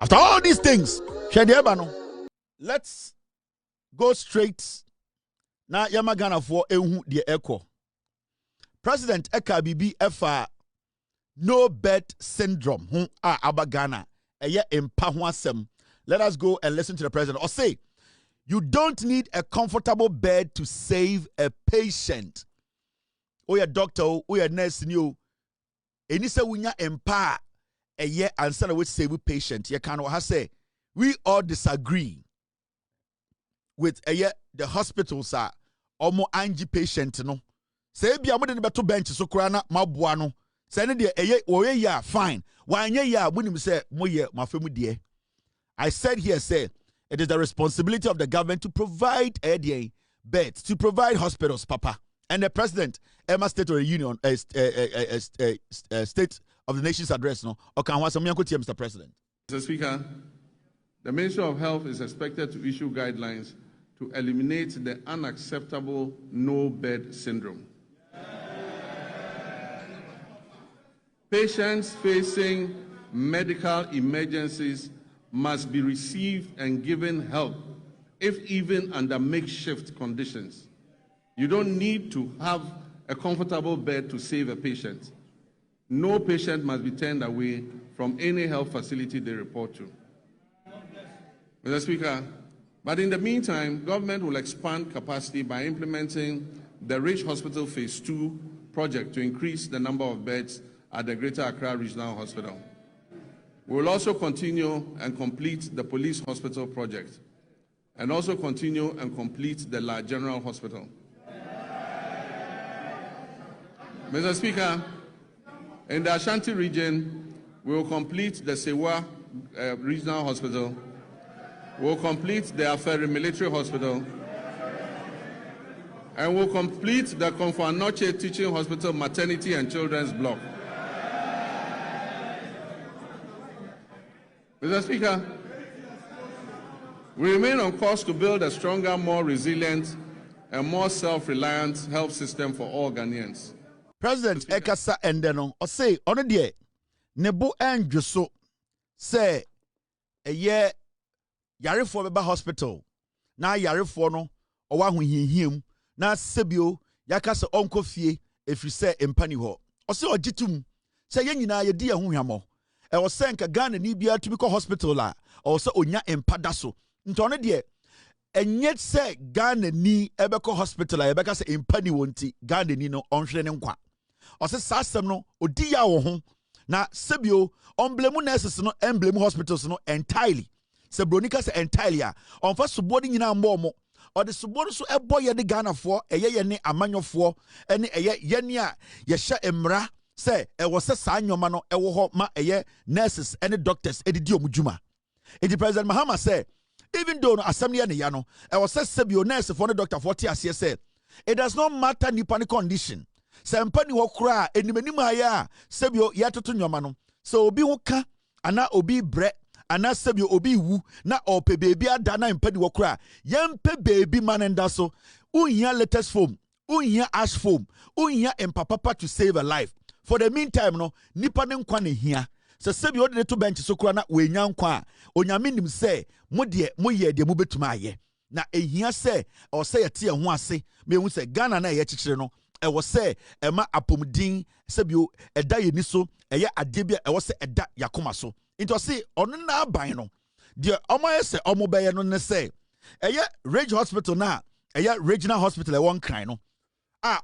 After all these things, let's go straight. Now, Yamagana for Ehu the Echo. President Eka Bibi Efa no bed syndrome. Abagana. Eye empahwasem. Let us go and listen to the president. Or say, you don't need a comfortable bed to save a patient. Or your doctor, or your nurse, you. Enisa wunya empa eye answer na we save a patient. You can say we all disagree with the hospitals are omo anji patient no. Say bia mo de beto bench so kura na maboa no. Say ne de oye ya fine. Wanye ya munim say moye mafemu de. I said here say it is the responsibility of the government to provide beds, to provide hospitals, Papa. And the president, Emma State of the Union, State of the Nation's address, no. Okay, Mr. President. Mr. Speaker, the Ministry of Health is expected to issue guidelines to eliminate the unacceptable no-bed syndrome. Patients facing medical emergencies must be received and given help, if even under makeshift conditions. You don't need to have a comfortable bed to save a patient. No patient must be turned away from any health facility they report to. Mr. Speaker, but in the meantime, government will expand capacity by implementing the Rich Hospital Phase 2 project to increase the number of beds at the Greater Accra Regional Hospital. We will also continue and complete the Police Hospital project, and also continue and complete the La General Hospital. Mr. Speaker, in the Ashanti region, we will complete the Sewa Regional Hospital. We will complete the Aferi Military Hospital. And we will complete the Konfanoche Teaching Hospital Maternity and Children's Block. Mr. Speaker, we remain on course to build a stronger, more resilient, and more self-reliant health system for all Ghanaians. President Ekasa Endeno, or say, on a day, Nebo and Jusso say a year Yarifo Beba Hospital. Na Yarifono, or one who him, na Sebio, Yakasa Uncle Fie, if you say Empaniho. Or so a jitum, say Yenina, your dear Huyamo. I was saying a gun and Nibia to be hospital la, or so Onya Empadaso. Ntone dear. And yet say Ghana ni Ebeko Hospital, Ebeka say Empani wonti, Ghana ni no on Shrenenkwa. Or say Sassam no, Odia wo na Sebio, emblemu nurses no, emblemu hospitals no entirely. Sebronica say entirely, on first subording in our momo, or the subordinate so a boy ya de Ghana for, a ye ne amanyo for, and a ye yenya, yesha emra, say, it was a sign your mano, a woho ma a ye nurses and the doctors, edidio mujuma. The President Mahama say, even though no assembly and yano, I was said Sebio nurse for the doctor 40 as he said, it does not matter ni panic condition. Sempani wo kra enimani maya Sebio yatoto nyomano. So obi woka ana obi bre ana Sebio obi wu na ope baby adana empani wo kra yempe baby manenda so unya latest foam unya ash foam unya empapapa to save a life. For the meantime no nipa ne nkwa ne hia. Se Sebio de to bench so kra na we nya nkwa onyame nim se mo de moye de mo betuma aye na ehia se o se yete ho ase me hu se Ghana na ye chichire no e wo se e ma apomdin Sebio eda ye ni so eye ade bia e wo se eda yakoma so into se ono na aban no de omo se omo beye no ne se eye Rage Hospital na eye Regional Hospital e won kran no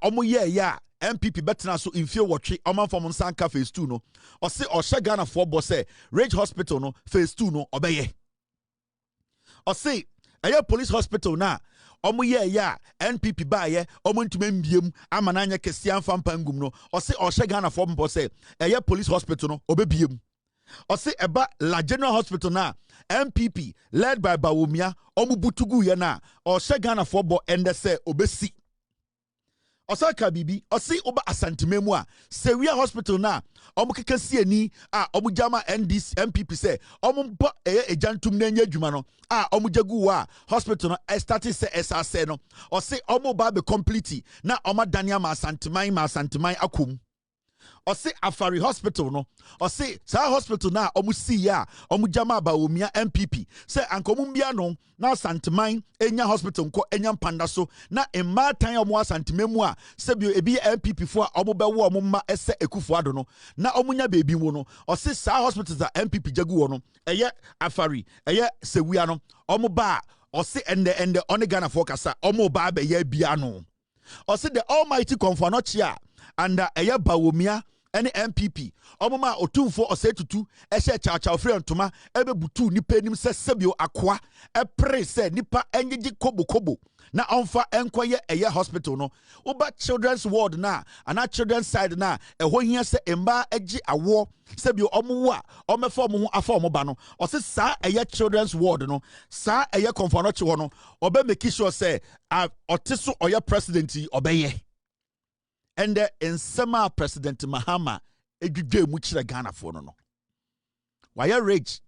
omo ye ya MPP betena so in fear watch oman from Sanka phase 2 no or say or Ghana for boss say Rage Hospital no phase 2 no obeye or say a police hospital na omo ye ya NPP ba ye omo ntuma mbiem amananya kesian fampangum no or say or Ghana for boss say a police hospital no obebiem or say eba La General Hospital na MPP led by Bawumia omo butugu ye na or Ghana for bo ende say obesi Osaka bibi osi oba asantimemu a Sewia Hospital na omo kekesi ani omo jama NDC MPP say omo mpo ejantum na nya adwuma no omo jagu wa hospital no started say SRC no osi omo ba be complete na omo dania ma asantiman akom Or say Afari Hospital no. Or say Sa Hospital na omusi ya omujama ba omia MPP. Say ankomumbia no na Santimine enya hospital nko enya mpanda so na emma tan omo asantimemu a sebio ebi MPP fo a omo bewo omo ma ese Ekufuado no na omunya bebi mu no. Or say Sa Hospitals a MPP jagu no eye Afari eye Sewia no omo ba or say ende on Ghana focus omo ba be ye bia no. Or say the almighty Konfanochia and eye Bawomia any MPP omoma otumfo osetutu ehye chacha free ntoma ebebutu nipa nim se sebio akwa Prez se nipa enyeji kobo na onfa enkoye eye hospital no uba children's ward na ana children's side na eho hia se emba egi awo sebio omo a omefo omo ho afa omo ba no ose sa eye children's ward no sa eye konfanoche ho no obe make sure say otiso oye president obeye. And in summer, President Mahama, edwidwe mu kire Ghana for no. Why rage?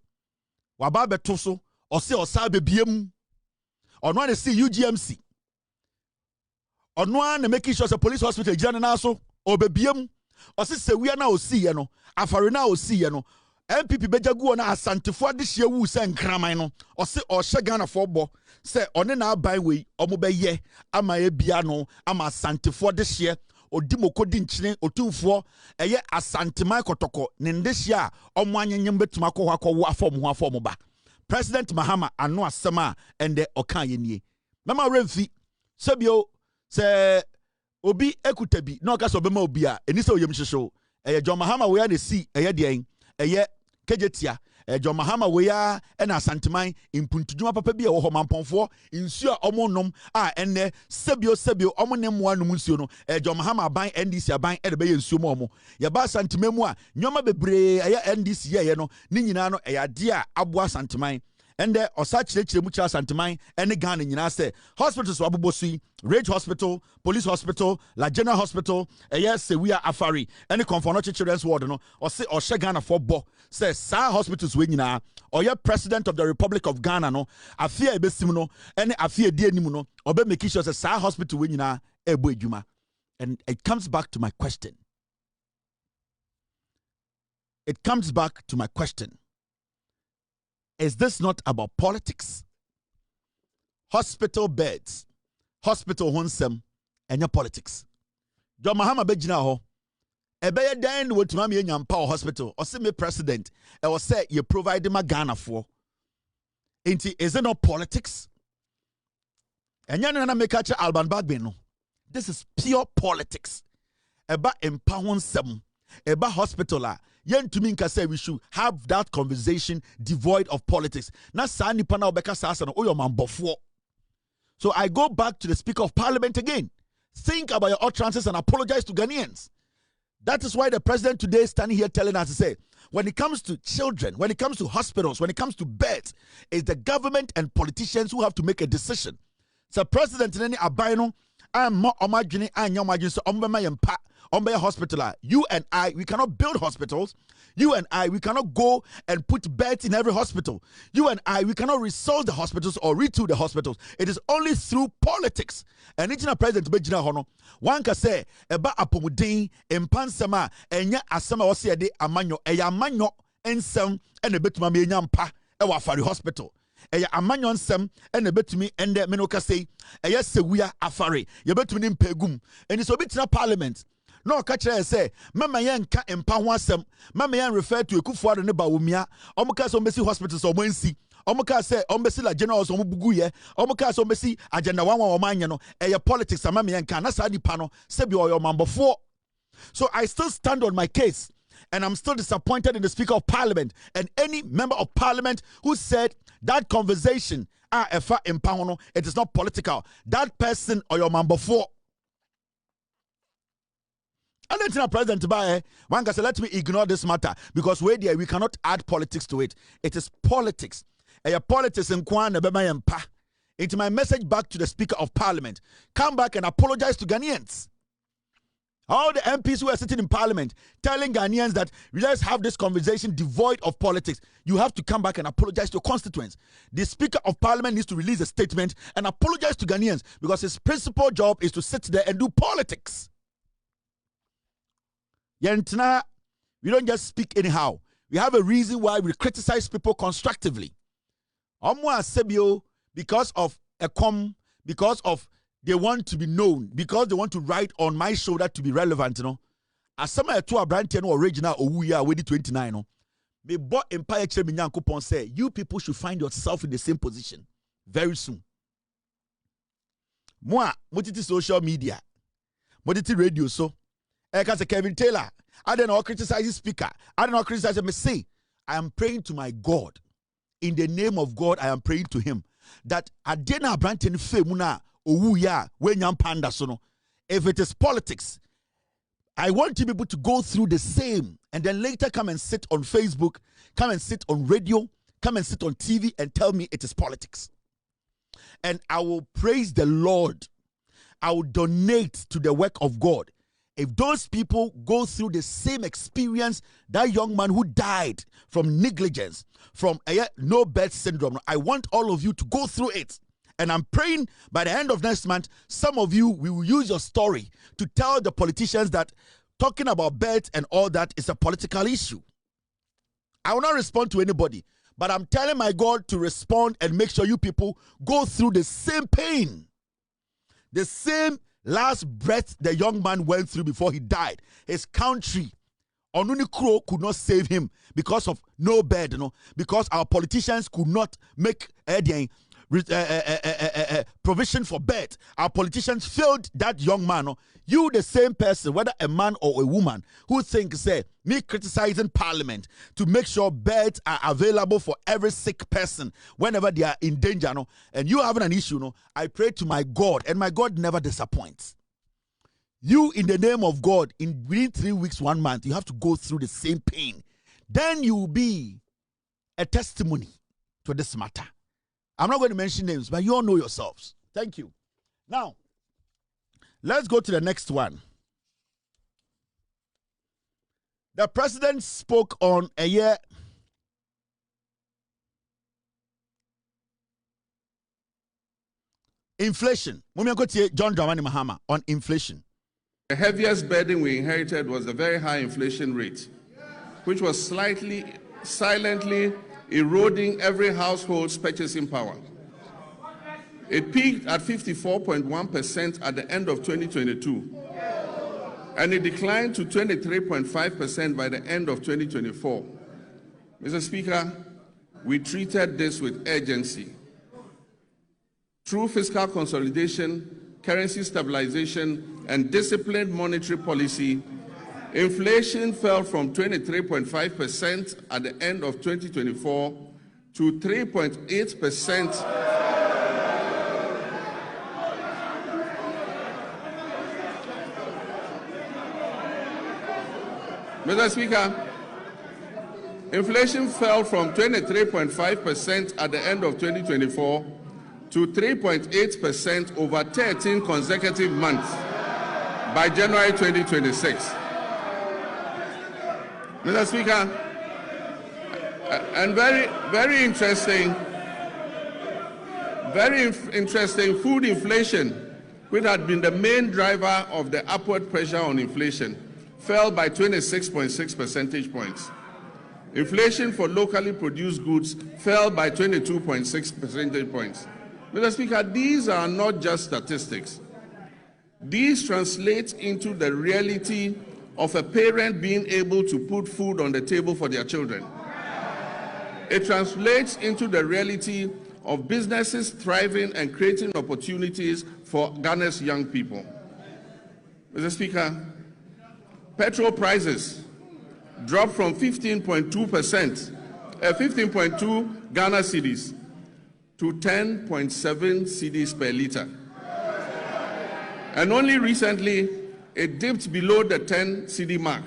Waba betoso, or say or sabe biem, or no one see UGMC, or no one making sure the police hospital general so, or bebiem, or say we are now see no, Afarina or see no, MPP bejagu na asantifo this year wu say nkraman no, or say or she Ghana for bo, say on na byway, or mo beye, ama ebia no, ama asantifo this year. Odimoko dinchine otumfo eye asantemai kotoko nendeshia omwanyanyem betuma ko hwa afom ba President Mahama anu asema ende okan yenie mama remfi sebio se obi ekutabi na oka so bema obi a eni se oyem hwehwe eye John Mahama we ya de si eye de eye kejetia John Mahama we ya na asantemai impuntudwuma papa bi e wo ho mamponfo nsuo a omonom a enne sebio omo ne mo anum nsuo no John Mahama ban NDC aban e de be nsuo mo omo ye ba asantememu a nyoma bebre eye NDC ye no ni nyina no eye ade a abo asantemai ende osa chire mu kira asantemai ene Ghana nyina se hospitals wabobosui Rage Hospital, Police Hospital, La General Hospital, Sewia Afari, any Konfanoche Children's Ward, no, or say or Ghana for Bo, says Sa Hospitals winina, or your President of the Republic of Ghana, no, Afia Ebesimuno, any Afia Dianimuno, or be making sure Sa Hospital winina, Ebo Juma. And it comes back to my question. It comes back to my question. Is this not about politics? Hospital beds. Hospital honsem and your politics. John Mahama bejina ho. Ebeye dan wo tuma me nyampa hospital. O se me president. E wo say you provide ma Ghana for. Enti is it not politics? Enya na make catch Alban Bagbin no. This is pure politics. Eba empa honsem. Eba hospital a yen to me nka say we should have that conversation devoid of politics. Na sa nipa na obeka sa no oyo mambofo. So I go back to the Speaker of Parliament again. Think about your utterances and apologize to Ghanaians. That is why the president today is standing here telling us to say, when it comes to children, when it comes to hospitals, when it comes to beds, it's the government and politicians who have to make a decision. So president in any abino, I'm more imagine and your imagine so on hospital. You and I, we cannot build hospitals. You and I, we cannot go and put beds in every hospital. You and I, we cannot resource the hospitals or retool the hospitals. It is only through politics. And it's not president Bejina Hono. One can say, Eba apomudin, empansama, enya asama wasiade amanyo, eya manyo, ensem, and a bit mami nyampa, ewa fari hospital. Eya amanyo ensem, and a bit me, and the menoka say, eya sewia afari, ye bet me pegum, and it's a bit na parliament. No catch say, Mama Yan ka empa ho asem, Mama Yan refer to Ekufuado ne Bawumia, omuka so mbesi hospitals o mwensi, omuka say ombesi la generals o mubugu ye, omuka so mbesi agenda 1 o manya no, eye politics Mama Yan ka na sa di pano, sebi oyo mambofo. So I still stand on my case, and I'm still disappointed in the Speaker of Parliament and any member of Parliament who said that conversation, efa empa ho no, it is not political. That person oyo mambofo. And then President Bae, one can say, let me ignore this matter because we cannot add politics to it. It is politics. And politics in Kwan Pa. It's my message back to the Speaker of Parliament. Come back and apologize to Ghanaians. All the MPs who are sitting in Parliament telling Ghanaians that let's have this conversation devoid of politics. You have to come back and apologize to your constituents. The Speaker of Parliament needs to release a statement and apologize to Ghanaians because his principal job is to sit there and do politics. Yentna, we don't just speak anyhow. We have a reason why we criticize people constructively. Omwa sebio, because of a because of they want to be known, because they want to write on my shoulder to be relevant, you know. As some to a brand original Owuya wedi 29, no. Me bought Empire Cheminyankopon say, you people should find yourself in the same position very soon. Moi, motiti social media, motiti radio so. Eka say Kevin Taylor, I don't know criticize the speaker. I don't know criticize me. Say, I am praying to my God. In the name of God, I am praying to him that Adena Branton Femuna Owuya Wenyam Panda Sono. If it is politics, I want you people to go through the same and then later come and sit on Facebook, come and sit on radio, come and sit on TV and tell me it is politics. And I will praise the Lord. I will donate to the work of God. If those people go through the same experience, that young man who died from negligence, from no bed syndrome, I want all of you to go through it. And I'm praying by the end of next month, some of you will use your story to tell the politicians that talking about beds and all that is a political issue. I will not respond to anybody, but I'm telling my God to respond and make sure you people go through the same pain, the same last breath the young man went through before he died. His country, Onunikro, could not save him because of no bed, you know, because our politicians could not make provision for bed. Our politicians failed that young man. No? You, the same person, whether a man or a woman, who thinks, say, me criticizing parliament to make sure beds are available for every sick person whenever they are in danger, no? And you having an issue, no? I pray to my God, and my God never disappoints. You, in the name of God, within 3 weeks, 1 month, you have to go through the same pain. Then you will be a testimony to this matter. I'm not going to mention names, but you all know yourselves. Thank you. Now, let's go to the next one. The president spoke on a year. Inflation. John Dramani Mahama on inflation. The heaviest burden we inherited was a very high inflation rate, which was silently eroding every household's purchasing power. It peaked at 54.1% at the end of 2022, and it declined to 23.5% by the end of 2024. Mr. Speaker, we treated this with urgency. Through fiscal consolidation, currency stabilization, and disciplined monetary policy, inflation fell from 23.5% at the end of 2024 to 3.8%. Mr. Speaker, inflation fell from 23.5% at the end of 2024 to 3.8% over 13 consecutive months by January 2026. Mr. Speaker, and very interesting, food inflation, which had been the main driver of the upward pressure on inflation, fell by 26.6 percentage points. Inflation for locally produced goods fell by 22.6 percentage points. Mr. Speaker, these are not just statistics. These translate into the reality of a parent being able to put food on the table for their children. It translates into the reality of businesses thriving and creating opportunities for Ghana's young people. Mr. Speaker, petrol prices dropped from 15.2 Ghana cedis to 10.7 cedis per litre. And only recently, it dipped below the 10 cedi mark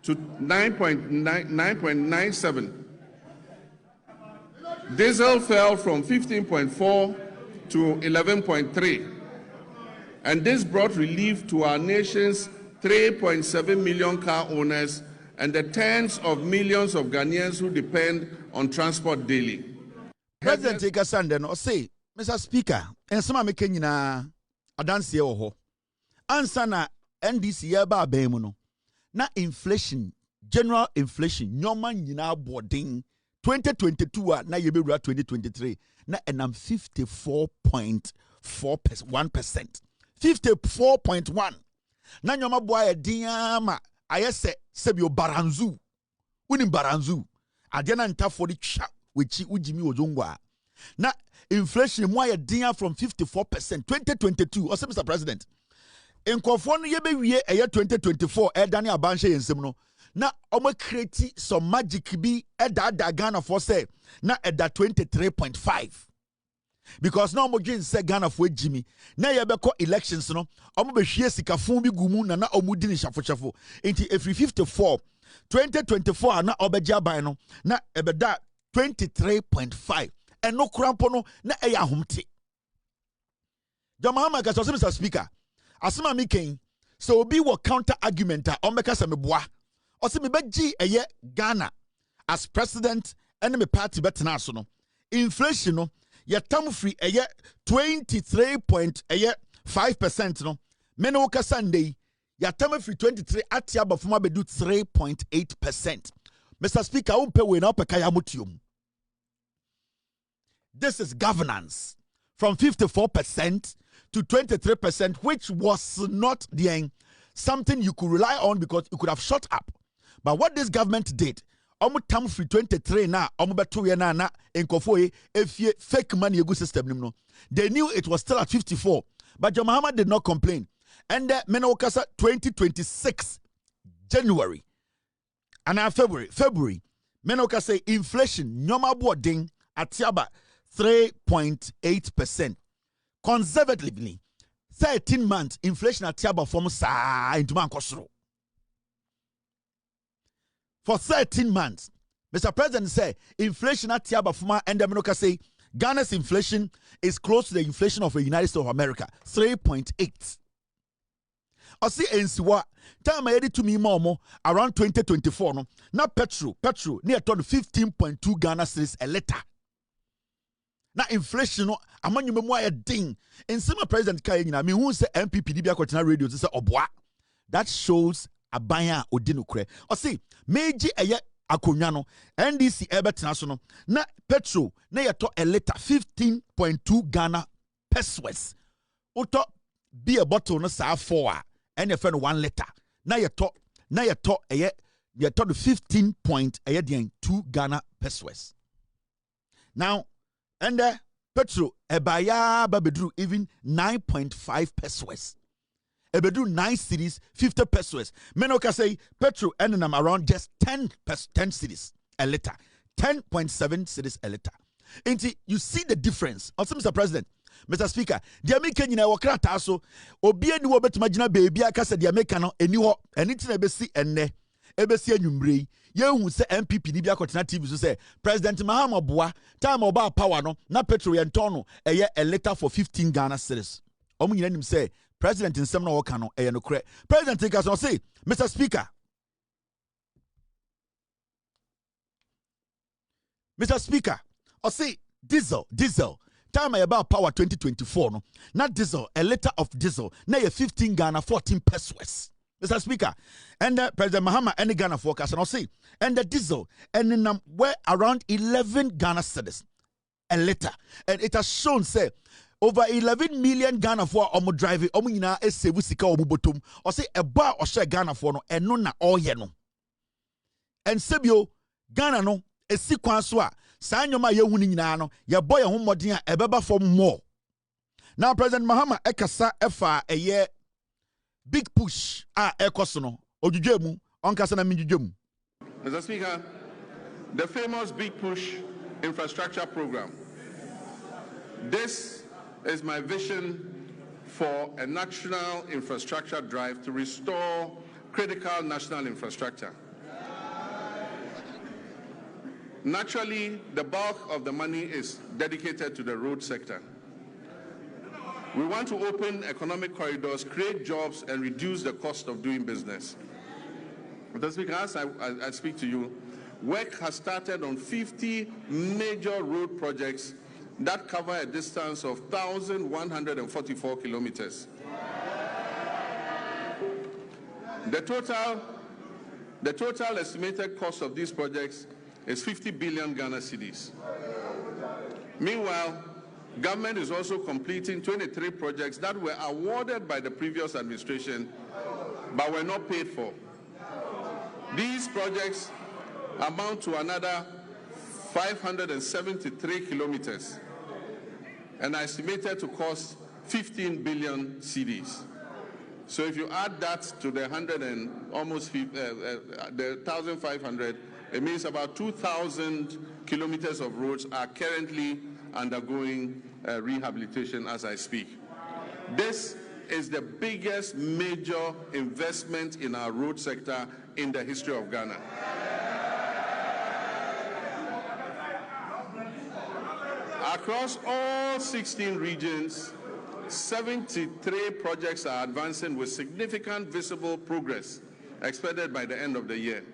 to 9.97. Diesel fell from 15.4 to 11.3. And this brought relief to our nation's 3.7 million car owners and the tens of millions of Ghanaians who depend on transport daily. President Ikasanden or say, Mr. Speaker, and some are making a dance here or answer na NDC yaba bemuno. na inflation, general inflation, nyoma nyina boarding 2022 na yebewura 2023 na enam 54.1%. 54.1. Na nyoma boa diama ayese sebio baranzu. Unim baranzu. Adiana ntafo di cha wechi ujimi ojongwa. Na inflation mo dia from 54% 2022. Ose Mr. President. Enkofo no yebewie 2024 edane abanhye yensem no. Na omo create some magic bi edada Ghana for say na eda 23.5. Because now omo gin say Ghana for Jimmy na yebeko elections no omo behwie sikafon bi gumu na omo di ni shafo enti every 54 2024 na obegya ban no na ebeda 23.5 eno krampo no na eya ahomte Mahama ka so Mr. Speaker asema mi ken so obi wo counter argument a omeka se meboa o se me begyi eye Ghana as president and me party betena so no inflation no yatam free eye 23.5% no me no ka Sunday yatam free 23 atia bafuma bedu 3.8%. Mr. Speaker umpe we na opeka ya motium. This is governance from 54% to 23%, which was not something you could rely on because it could have shot up. But what this government did, tam free 23 na beto ye na enkofo e fake money egu system nim no. They knew it was still at 54, but John Mahama did not complain. And menokasa 2026 January and February menokasa inflation nyoma boarding atiaba 3.8%. Conservatively, 13 months inflation at Tiaba from sa into Mankosro. For 13 months, Mr. President said inflation at Tiaba Fuma and the Minoka say Ghana's inflation is close to the inflation of the United States of America, 3.8. I see NCWA time I edit to me more around 2024 no. Now petrol near to 15.2 Ghana cedis a letter. Na inflation no amanyu memo aye ding ensema president kai nyina me hu se MPP di bia kwetena radio se oboa. That shows abanya odinukre o see meji eye akonwa no NDC ebetena so no na petrol na yeto a liter 15.2 Ghana pesos uto be a bottle no sa 4 and your friend 1 liter na yeto eye yeto 15.2 Ghana pesos. Now and petrol ebaya babedru even 9.5 pesos. Ebedu 9 cedis 50 pesos. Menoka say petrol ending them around just 10 cedis a liter. 10.7 cedis a liter. And you see the difference. Also, Mr. President, Mr. Speaker, the American in our crataso, Obia ni wobet magina baby, I said the American anyhow, and it's never see and ne. Ebesi enyumre ye hu se MPP ni bia kwetena TV so say President Mahama boa time oba power no na petrol ye nton no eye a liter for 15 Ghana cedis. Omu nyina nim say President nsem na wo ka no eye no kre. President take us say Mr. Speaker, I say diesel time about power 2024 no na diesel a liter of diesel na ye 15 Ghana 14 pesos. Mr. Speaker, and President Mahama and Ghana forecast, and I'll say, and the diesel, and we're around 11 Ghana cedis a liter. And it has shown, say, over 11 million Ghana for omo driving, omo yina e sevu sika omo botom, or say a bar or share Ghana for no, and no na all yeno. And Sebio, Ghana no, a sequence, Sanyoma Yehuni no, ya boy a home modia, a beba for more. Now, President Mahama Ekasa Efa a year. Big push ekosono ojujemu onkasa na minjujemu. Mr. Speaker, the famous Big Push infrastructure program. This is my vision for a national infrastructure drive to restore critical national infrastructure. Naturally, the bulk of the money is dedicated to the road sector. We want to open economic corridors, create jobs, and reduce the cost of doing business. Mr. Speaker, as I speak to you, work has started on 50 major road projects that cover a distance of 1,144 kilometers. The total The total estimated cost of these projects is 50 billion Ghana cedis. Meanwhile, government is also completing 23 projects that were awarded by the previous administration but were not paid for. These projects amount to another 573 kilometers and are estimated to cost 15 billion cedis. So if you add that to the 1,500, it means about 2,000 kilometers of roads are currently undergoing rehabilitation as I speak. This is the biggest major investment in our road sector in the history of Ghana. Across all 16 regions, 73 projects are advancing with significant visible progress expected by the end of the year.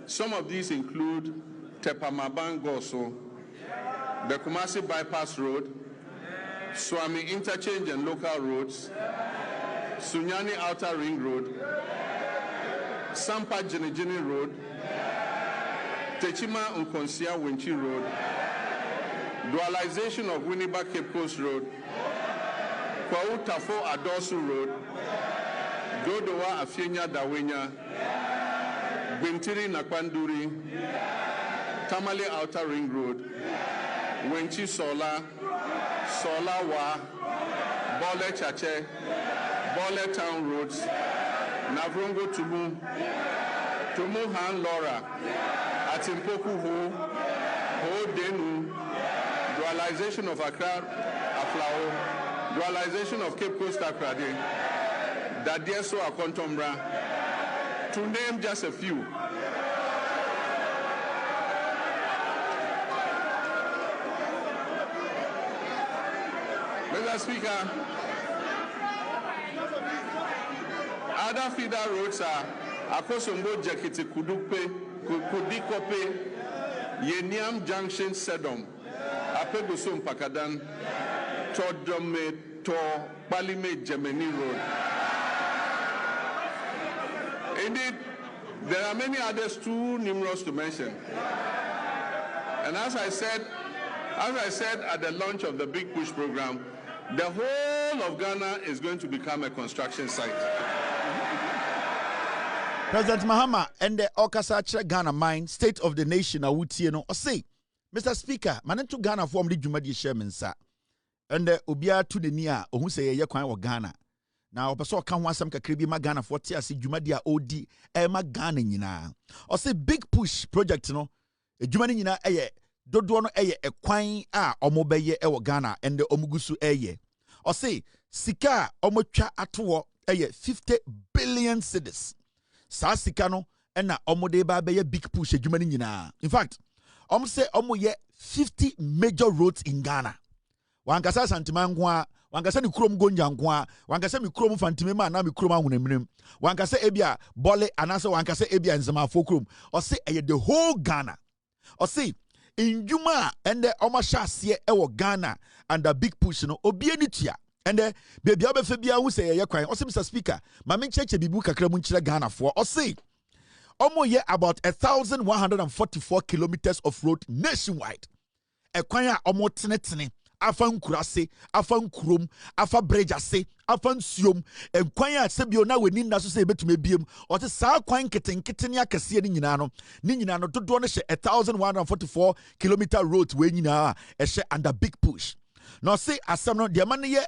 Some of these include Tepamaban-Goso, the Kumasi Bypass Road, Swami Interchange and Local Roads, Sunyani Outer Ring Road, Sampa Jinijini Road, Techima Nkonsia Winchi Road, dualization of Winneba Cape Coast Road, Kwau Tafo Adosu Road, Dodowa Afienya Dawenya, Bintiri Nakwanduri, Tamale Outer Ring Road, Winchi Sola, Sola Wa, Bole Chache, Bole Town Roads, Navrongo Tumu, Tumu Han Laura, Atimpoku Ho Denu, dualization of Accra Aflao, dualization of Cape Coast Akrade, Dadieso Akontombra, to name just a few. Mr. Speaker, other feeder roads are Akosombo Jakiti Kudupe, Kudikope, Yeniam Junction Sedom, Apegusum Pakadan, Todome to Palime Gemini Road. Indeed, there are many others too numerous to mention. And as I said at the launch of the Big Push program, the whole of Ghana is going to become a construction site. President Mahama and the Okasa Ghana Mine, State of the Nation, Awutieno, or say, Mr. Speaker, Manento Ghana form the Jumadi Sherman, sir. And the Ubia to the Nia, or who say Yakwan or Ghana. Now, Paso can want some Kakribi Magana for Tiasi Jumadia OD, Emma Ghana, yina. Or say Big Push project, no, a Jumanina, Dodono a Quine or Mobeye ewa Ghana and the Omugusu eye. Or say Sika Omocha Atuo 50 billion cedis. Sa Sika no and na Omodeba beye Big Push a Jumanina. In fact, say Omoye 50 major roads in Ghana. Wankasa Santimangwa, Wankasa ni Krom Gonjangwa, Wankasa mi Krom Fantimema na mi Kroma Hunemrim, Wankasa Ebia, Bole, Anasa Wankasa Ebia and Zama Fokrum, or say the whole Ghana. Or say in Juma and the Omasha sie ewo Ghana and the Big Push no obienitia. And the baby Abefebia who say ya crying, or say Mr. Speaker, Mamin Cheche Bibuka Kremunchira Ghana for or say Omo about 1,144 kilometers of road nationwide. Ekwanya Omo Tinetine. Afan kurase, afan kurom, afa brejase, afan siom, and kwanya sebio na weni na so se betume biem, or te sa kwan keten ya kase ni nyina no dodo no hye 1,144 kilometer road we nyina e hye under Big Push. No say asem no de man ye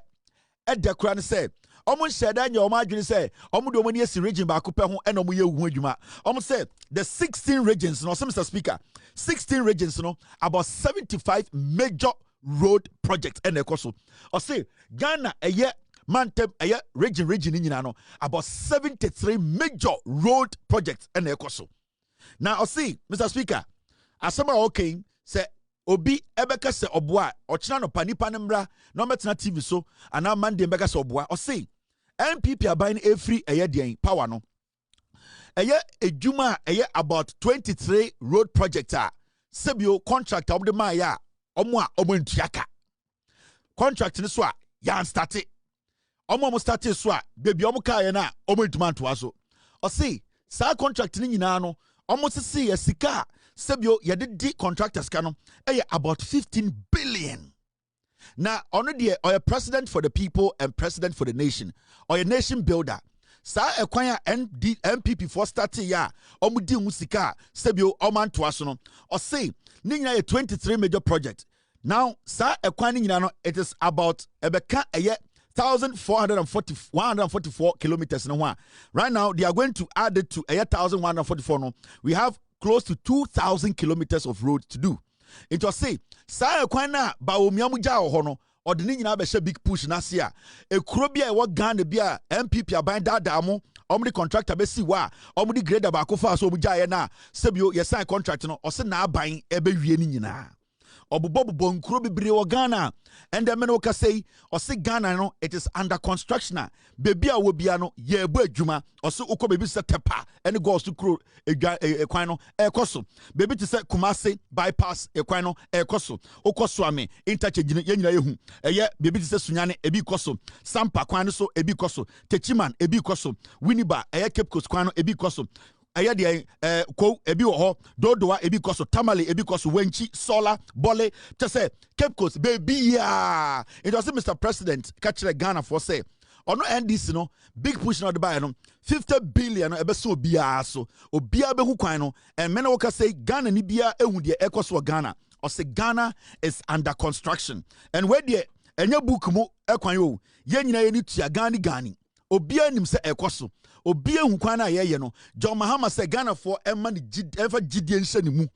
e de kura ne say omo nhyeda nya omo adwene say omo de omo ne esi region ba kopɛ ho ena omo ye hu adwuma. Omo say the 16 regions no, Mr. Speaker, 16 regions no, about 75 major road project and ekoso. Or say Ghana mantem region nyina no, about 73 major road projects and ekoso. Now I see, Mr. Speaker, asema okay say obi ebeka se oboa ochina no panipa nembra no metena TV so ana mande ebeka se oboa. Or say MPP abain free den power no. Ejuma about 23 road projects sebio contract of the maya Omwa omontiaka contract ni so a yan start omo start so a baby omo ka ye na omo ntuma to aso o say Sa contract ni nyina no almost see a sika sebio yɛde contractors ka no about 15 billion. Now already or a president for the people and president for the nation or a nation builder. Sa ekwanya MPP for starting ya omudi musika sebio oman toaso or say ni nyina 23 major project. Now sa ekwanya nyina no it is about ebeka 1,444 kilometers. Right now, they are going to add it to 1,144. No, we have close to 2,000 kilometers of road to do. It was say, "Sa ekwana ba omiamuja ohono or the nina be big push nasia. E krobia e what Ghana bia MPP aban da damo. Omudi contractor be si wa omudi grade abako fa so omuja ye na sebio ye sign contract no or se na aban ebe wie ni nyina." Obubobo nkuro bibire wo Ghana and the men say or say Ghana no it is under construction baby a wo bia no ye bu adwuma or say uko baby se tepa and goes to kro ekwan no ekoso baby to say Kumasi bypass ekwan no ekoso okoso ame interchange ye nyina yehu eye baby to say Sunyane ebi koso Sampa kwan so ebi koso Techiman ebi koso Winneba eye Cape Coast kwan no ebi koso ayade ko ebi wo ho dodoa ebi koso tamale ebi koso wenchi sola bole to say Cape Coast baby ya it was Mr. President catch Ghana for say ono NDC no big push no the buy no 50 billion no ebe so obia so obia be hu kwan no and men wo ka say Ghana ni bia ehu de ekoso Ghana or say Ghana is under construction and where de enya book mu ekwan yo ye nyina ye ni tua Ghana obia nim se ekoso obia hu kwan na ye no John Mahama say Ghana for emma ni ever gidie nse ni mu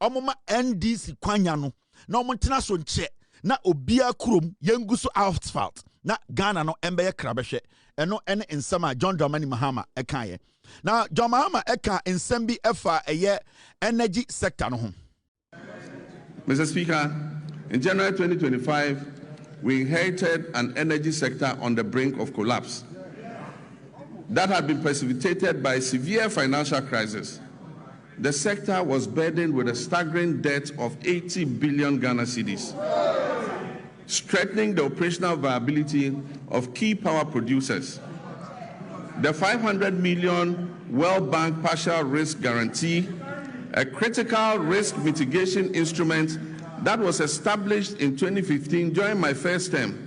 omoma NDC kwanya no na omntena so nche na obia krom yengu so asphalt na Ghana no embe ye krabehwe eno ene nsema John Dramani Mahama eka ye na John Mahama eka nsem bi efa eye energy sector no ho. Mr. Speaker, in January 2025 we inherited an energy sector on the brink of collapse that had been precipitated by a severe financial crisis. The sector was burdened with a staggering debt of 80 billion Ghana cedis, strengthening the operational viability of key power producers. The 500 million World Bank partial risk guarantee, a critical risk mitigation instrument that was established in 2015 during my first term,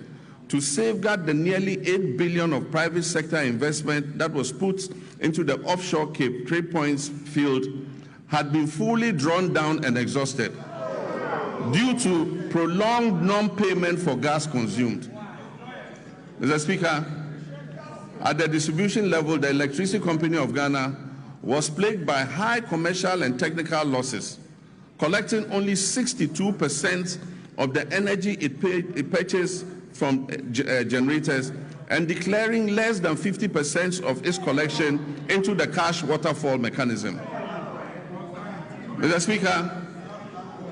to safeguard the nearly 8 billion of private sector investment that was put into the offshore Cape Trade Points field, had been fully drawn down and exhausted due to prolonged non-payment for gas consumed. Mr. Speaker, at the distribution level, the Electricity Company of Ghana was plagued by high commercial and technical losses, collecting only 62% of the energy it purchased from generators and declaring less than 50% of its collection into the cash waterfall mechanism. Mr. Speaker,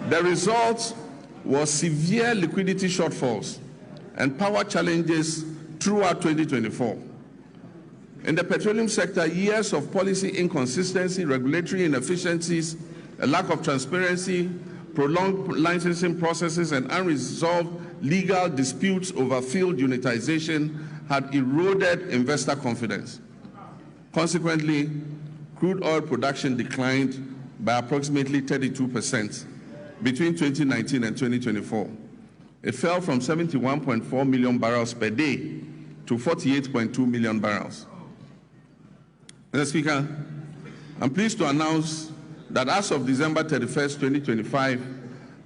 the result was severe liquidity shortfalls and power challenges throughout 2024. In the petroleum sector, years of policy inconsistency, regulatory inefficiencies, a lack of transparency, prolonged licensing processes, and unresolved legal disputes over field unitization had eroded investor confidence. Consequently, crude oil production declined by approximately 32% between 2019 and 2024. It fell from 71.4 million barrels per day to 48.2 million barrels. Mr. Speaker, I'm pleased to announce that as of December 31st, 2025,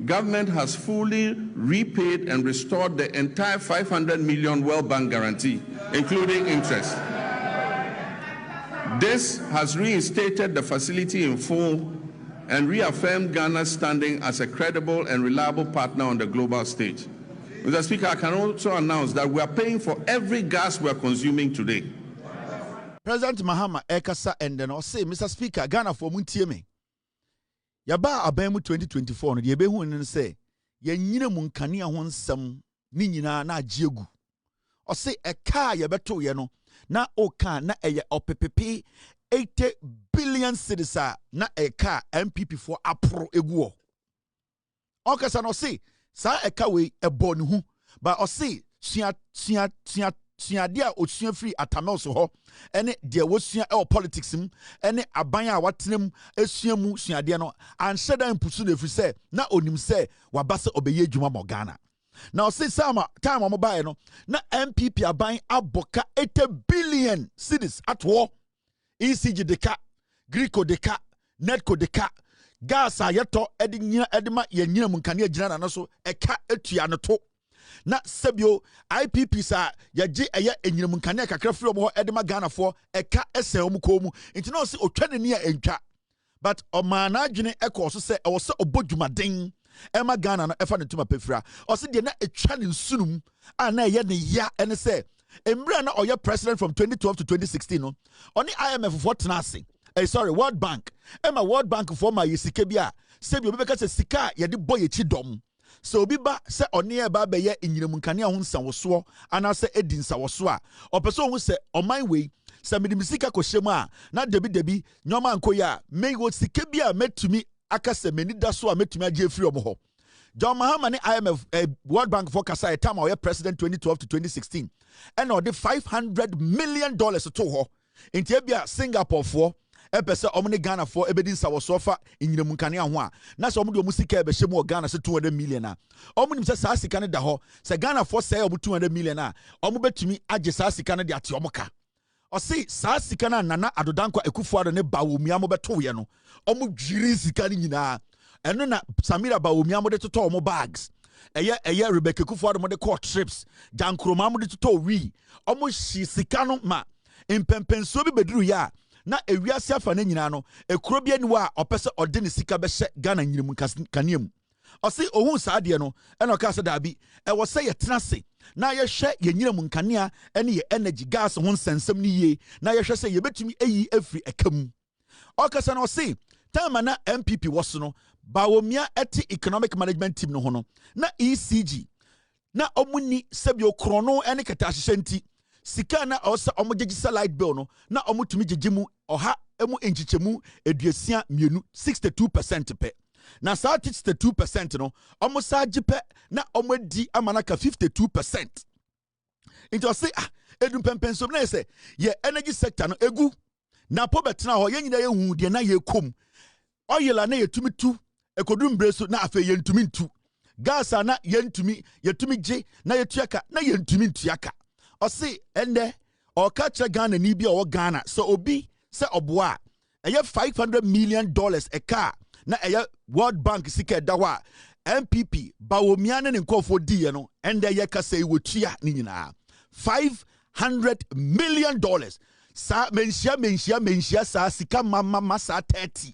government has fully repaid and restored the entire 500 million World Bank guarantee, including interest. This has reinstated the facility in full and reaffirmed Ghana's standing as a credible and reliable partner on the global stage. Mr. Speaker, I can also announce that we are paying for every gas we are consuming today. President Mahama ekasa and then say, Mr. Speaker, Ghana for muntie me. Yaba abemu 2024 no de be hu ne say ye nyina mu nkane a ho nsem ni nyina na agiegu. O say eka ye beto ye no na oka na eye opepepe 80 billion cedis na eka MPP for apro eguo. Okasa no say sa eka we ebo ne hu but o say sia suade a osua free atamel so ho ene de wosua e politics mu ene aban a watenam esua mu suade no anhye dan pusu na firi se na onim se wabase obeye adwuma mo Ghana. Now since time omo bae no na MPP aban aboka 80 billion cedis at war. ECG deka, Greco deka, Netco deka, gas a yeto edima yenyina munkane agina na so eka etua no to. Na sebio IPP sa yaje eye enyina munkane kakra firi omo edima Ghana for eka ese omo komu. Nti no se otwane ne a entwa. But omana adwene ekọ so se e wo se obodwumaden Emma Ghana no efa ne tuma pefra o se de na etwa ne sunum a na ye ne ya ene se emra na oye president from 2012 to 2016 no oni IMF for tenase World Bank Emma World Bank for ma yesika bia se bi obeka se sika ye de boy echi dom se obi ba se oni e ba be ye enyinam nkane ho nsawoso ana se edi nsawoso a opeso hu se oman we se medimisika ko hyemu a na debi nyoma nkoya me wo sika bia metumi akase meni da so a metumi age free omo John Mahama ne IMF World Bank for kasa time or president 2012 to 2016 and or the $500 million to ho inti bia Singapore for epese omne Ghana for ebedin sawo sofa inyina munkane ho a na so omde omusika ebe hyemu Ghana se 200 million a omnim se saa sika ne da ho se Ghana for say omu 200 million a omu betumi age saa sika ne de ate omuka o see saa sika na nana adodankwa ekufuado ne bawomia mo beto ye no omu dwiri sika ne nyina eno na Samira bawomia mo de toto omu bags eye Rebecca Kufuado mo de court trips jankroma mo de toto wi omu hyi sika no ma impempenso bi beduru ya na ewiase afa na nyina no ekuro bia ni wa opese ode ne sika be hye Ghana nyinemu kaneam o see ohun saa de no eno ka se dabi e wo se ye tenase na ye hwe ye nyinemu nkanea ene ye energy gas ho nsensem ni ye na ye hwe se ye betumi eyi afri ekam o ka se no see time na MPP was no bawomia eti economic management team no ho no na ECG na omuni sebio krono ene kata hyehyenti sika na osa omugegisa light bill no na omutumi gegimu oha emu enchichemu eduasia mienu 62% pe na saa 62% no omusa gipe na omadi amanaka 52% into say edum pempensom na say ye energy sector no egu na po betena ho ye nyina ye hu de na ye kom oyela na yetumi tu ekodum breso na afa yentumi ntu gas na yetumi je na yetuaka na yentumi ntuaka o se ende o ka kire Ghana ni bia o Ghana so obi se oboa eye $500 million a car na eye World Bank sika dawa MPP bawomia ne nkofo die no ende ye ka se wotua ni nyina $500 million sa menhia sa sika mama sa 30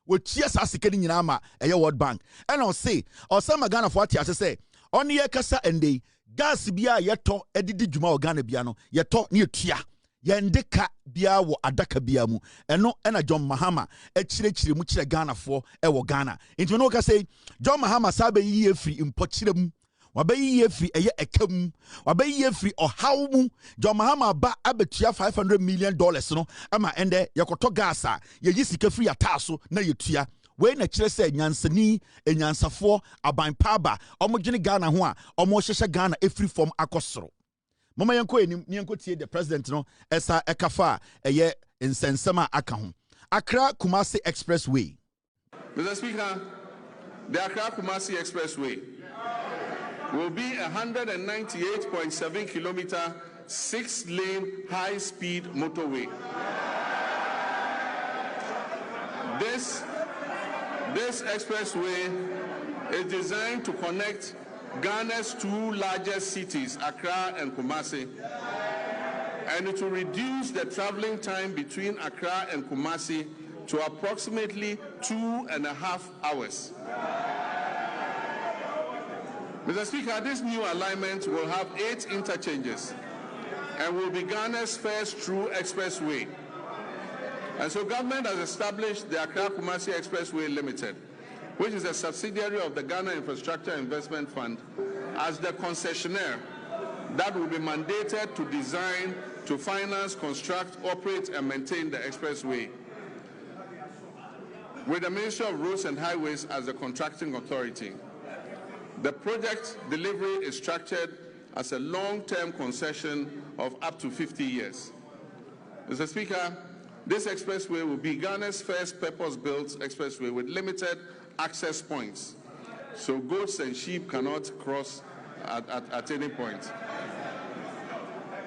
wotia sa sika ni nyina ma eye World Bank and o say osama Ghana for atia say oni ye kasa ende gas bia yeto edidi dwuma o Ghana bia no yeto ne etua yendeka bia wo adaka bia mu eno ena John Mahama ekirechire mu kire Ghana for wo Ghana into no ka say John Mahama sabe yi efri impokire mu wabayi efri eye ekam wabayi efri ohaw mu John Mahama ba abetua $500 million no ama ende yekoto gas a ye sika free ataso na yetua we na kire se nyansani enyansafo aban paba omugene Ghana ho a omo hyehye Ghana efri form akosoro mama yenko enim ne yenko tie the president no esa ekafa eye nsensema aka ho Accra Kumasi Expressway. Mr. Speaker, the Accra Kumasi Expressway will be 198.7 kilometer 6-lane high-speed motorway. This expressway is designed to connect Ghana's two largest cities, Accra and Kumasi, and it will reduce the traveling time between Accra and Kumasi to approximately 2.5 hours. Mr. Speaker, this new alignment will have 8 interchanges and will be Ghana's first true expressway. And so government has established the Accra Kumasi Expressway Limited, which is a subsidiary of the Ghana Infrastructure Investment Fund, as the concessionaire that will be mandated to design, to finance, construct, operate, and maintain the expressway, with the Ministry of Roads and Highways as the contracting authority. The project delivery is structured as a long-term concession of up to 50 years. Mr. Speaker, this expressway will be Ghana's first purpose-built expressway with limited access points, so goats and sheep cannot cross at any point.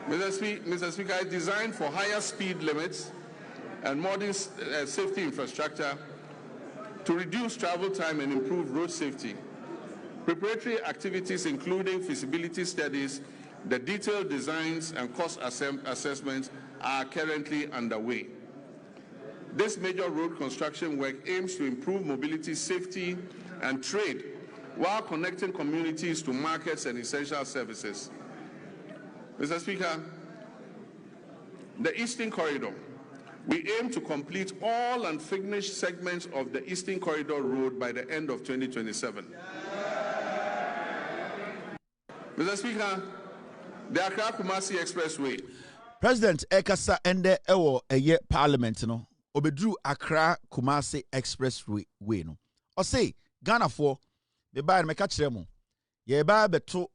Mr. Speaker, it's designed for higher speed limits and modern safety infrastructure to reduce travel time and improve road safety. Preparatory activities including feasibility studies, the detailed designs and cost assessments are currently underway. This major road construction work aims to improve mobility, safety, and trade while connecting communities to markets and essential services. Mr. Speaker, the Eastern Corridor. We aim to complete all unfinished segments of the Eastern Corridor Road by the end of 2027. Mr. Speaker, the Accra-Kumasi Expressway. President Ekasa ende ewo eye parliament no obedru Accra-Kumasi Expressway no. O say Ghana for the buy me ka kire mo. Ye ba beto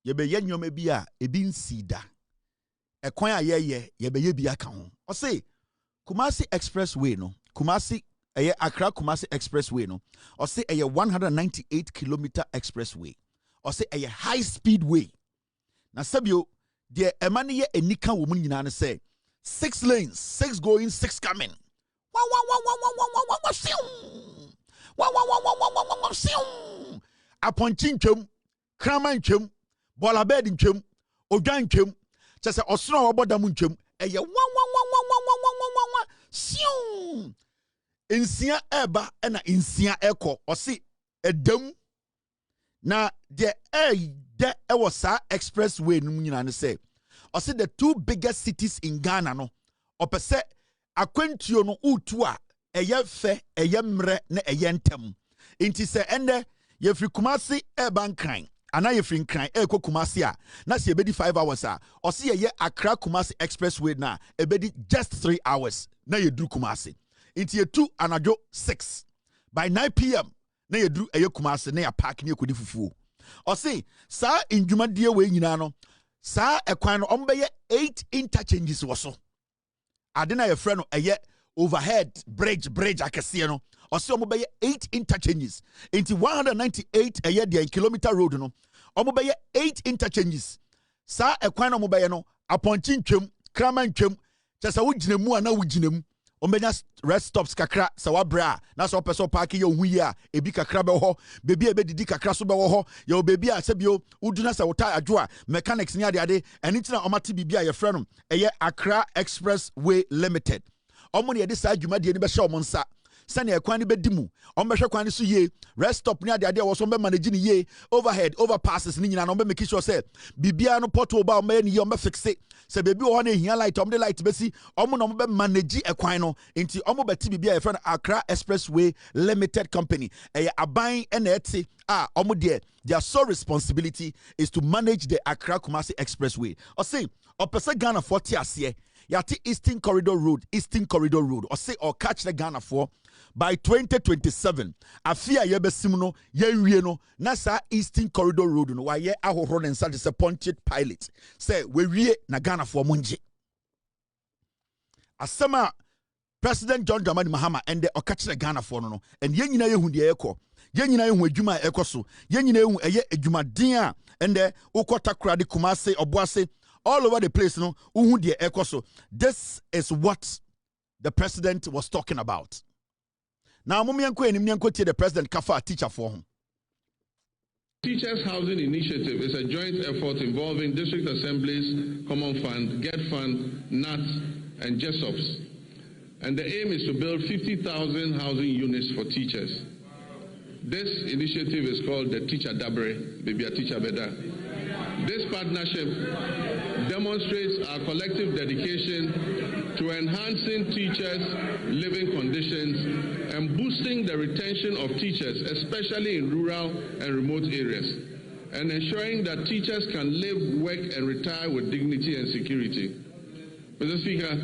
ye be yanyoma bi a ebi nsida. Ekwan a ye be ye bi aka ho. O say Kumasi Expressway no. Kumasi Accra-Kumasi Expressway no. O say 198-kilometer expressway. Or say a high speed way. Na sabio the emani ye enika wo mu nyina ne say 6 lanes, 6 going, 6 coming. Aponchin twem, kraman twem, bola bed twem, odwan twem, chese osoro oboda mu twem. Eye sium. Insia eba na insia eko. O say edam. Na the was sa expressway no nyina ne say o say the 2 biggest cities in Ghana no o pese akwantuo no utu a eye fe eye mre na eye ntem inti se ende ye firi Kumasi Bankran ana ye firi Nkran ekọ Kumasi a na se ebedi 5 hours a o say ye Accra Kumasi expressway na ebedi just 3 hours na ye duru Kumasi inti ye 2 anajo 6 by 9 p.m. na yedru eye Kumasi na ya park ne ekodi fufuo o say sa indwumadie we nyina no sa ekwan no ombeye 8 interchanges wo so ade na ye frɛ no eye overhead bridge akese no o say ombeye 8 interchanges into 198 eye de kilometer road no ombeye 8 interchanges sa ekwan no ombeye no aponchin twem kraman twem chesa wo ginemu ana wo ginemu omenya rest stops kakra sa wabra na so person park ye ohu ya ebi kakra be ho bebi ebedidi kakra so be ho ye obebi a sebio uduna sa wota adwo a mechanics ni ade enitina omate bibia ye frɛ no eye Accra Expressway Limited omo ne ye de sa adwumadie ni be hye omo nsa sane ekwan ni bedimu omo hwe kwan ni so ye rest stop ni ade wo so be manage ni ye overhead overpasses ni nyina no be make sure say bibia no portal ba omo ye ni ye omo fixe se bebi wo na ehia light omo de light besi omo no be manage ekwan no nti omo beti bibia ye friend Accra Expressway Limited Company aban na eti a omo de their sole responsibility is to manage the Accra Kumasi Expressway. O say opese Ghana 40 ase yati Eastern Corridor Road or say or catch the Ghana for by 2027 afia ye besim no ye wie no na sa Eastern Corridor Road no wa ye ahohoro ne nsa disappointed pilot say we wie na Ghana for monje asema President John Dramani Mahama and the okachire Ghana for no and ye nyina ye hu de ekọ ye nyina ye hu adwuma ekọ so ye nyina ye hu eye adwumaden a and the ukota krade Kumasi Obuase all over the place no uhu de ekọ so. This is what the president was talking about. Now, the president kafa teacher for him. Teachers Housing Initiative is a joint effort involving district assemblies, Common Fund, Get Fund, NAT, and JESOPs. And the aim is to build 50,000 housing units for teachers. This initiative is called the Teacher Dabre, Baby a Teacher Beda. This partnership demonstrates our collective dedication to enhancing teachers' living conditions and boosting the retention of teachers, especially in rural and remote areas, and ensuring that teachers can live, work, and retire with dignity and security. Mr. Speaker,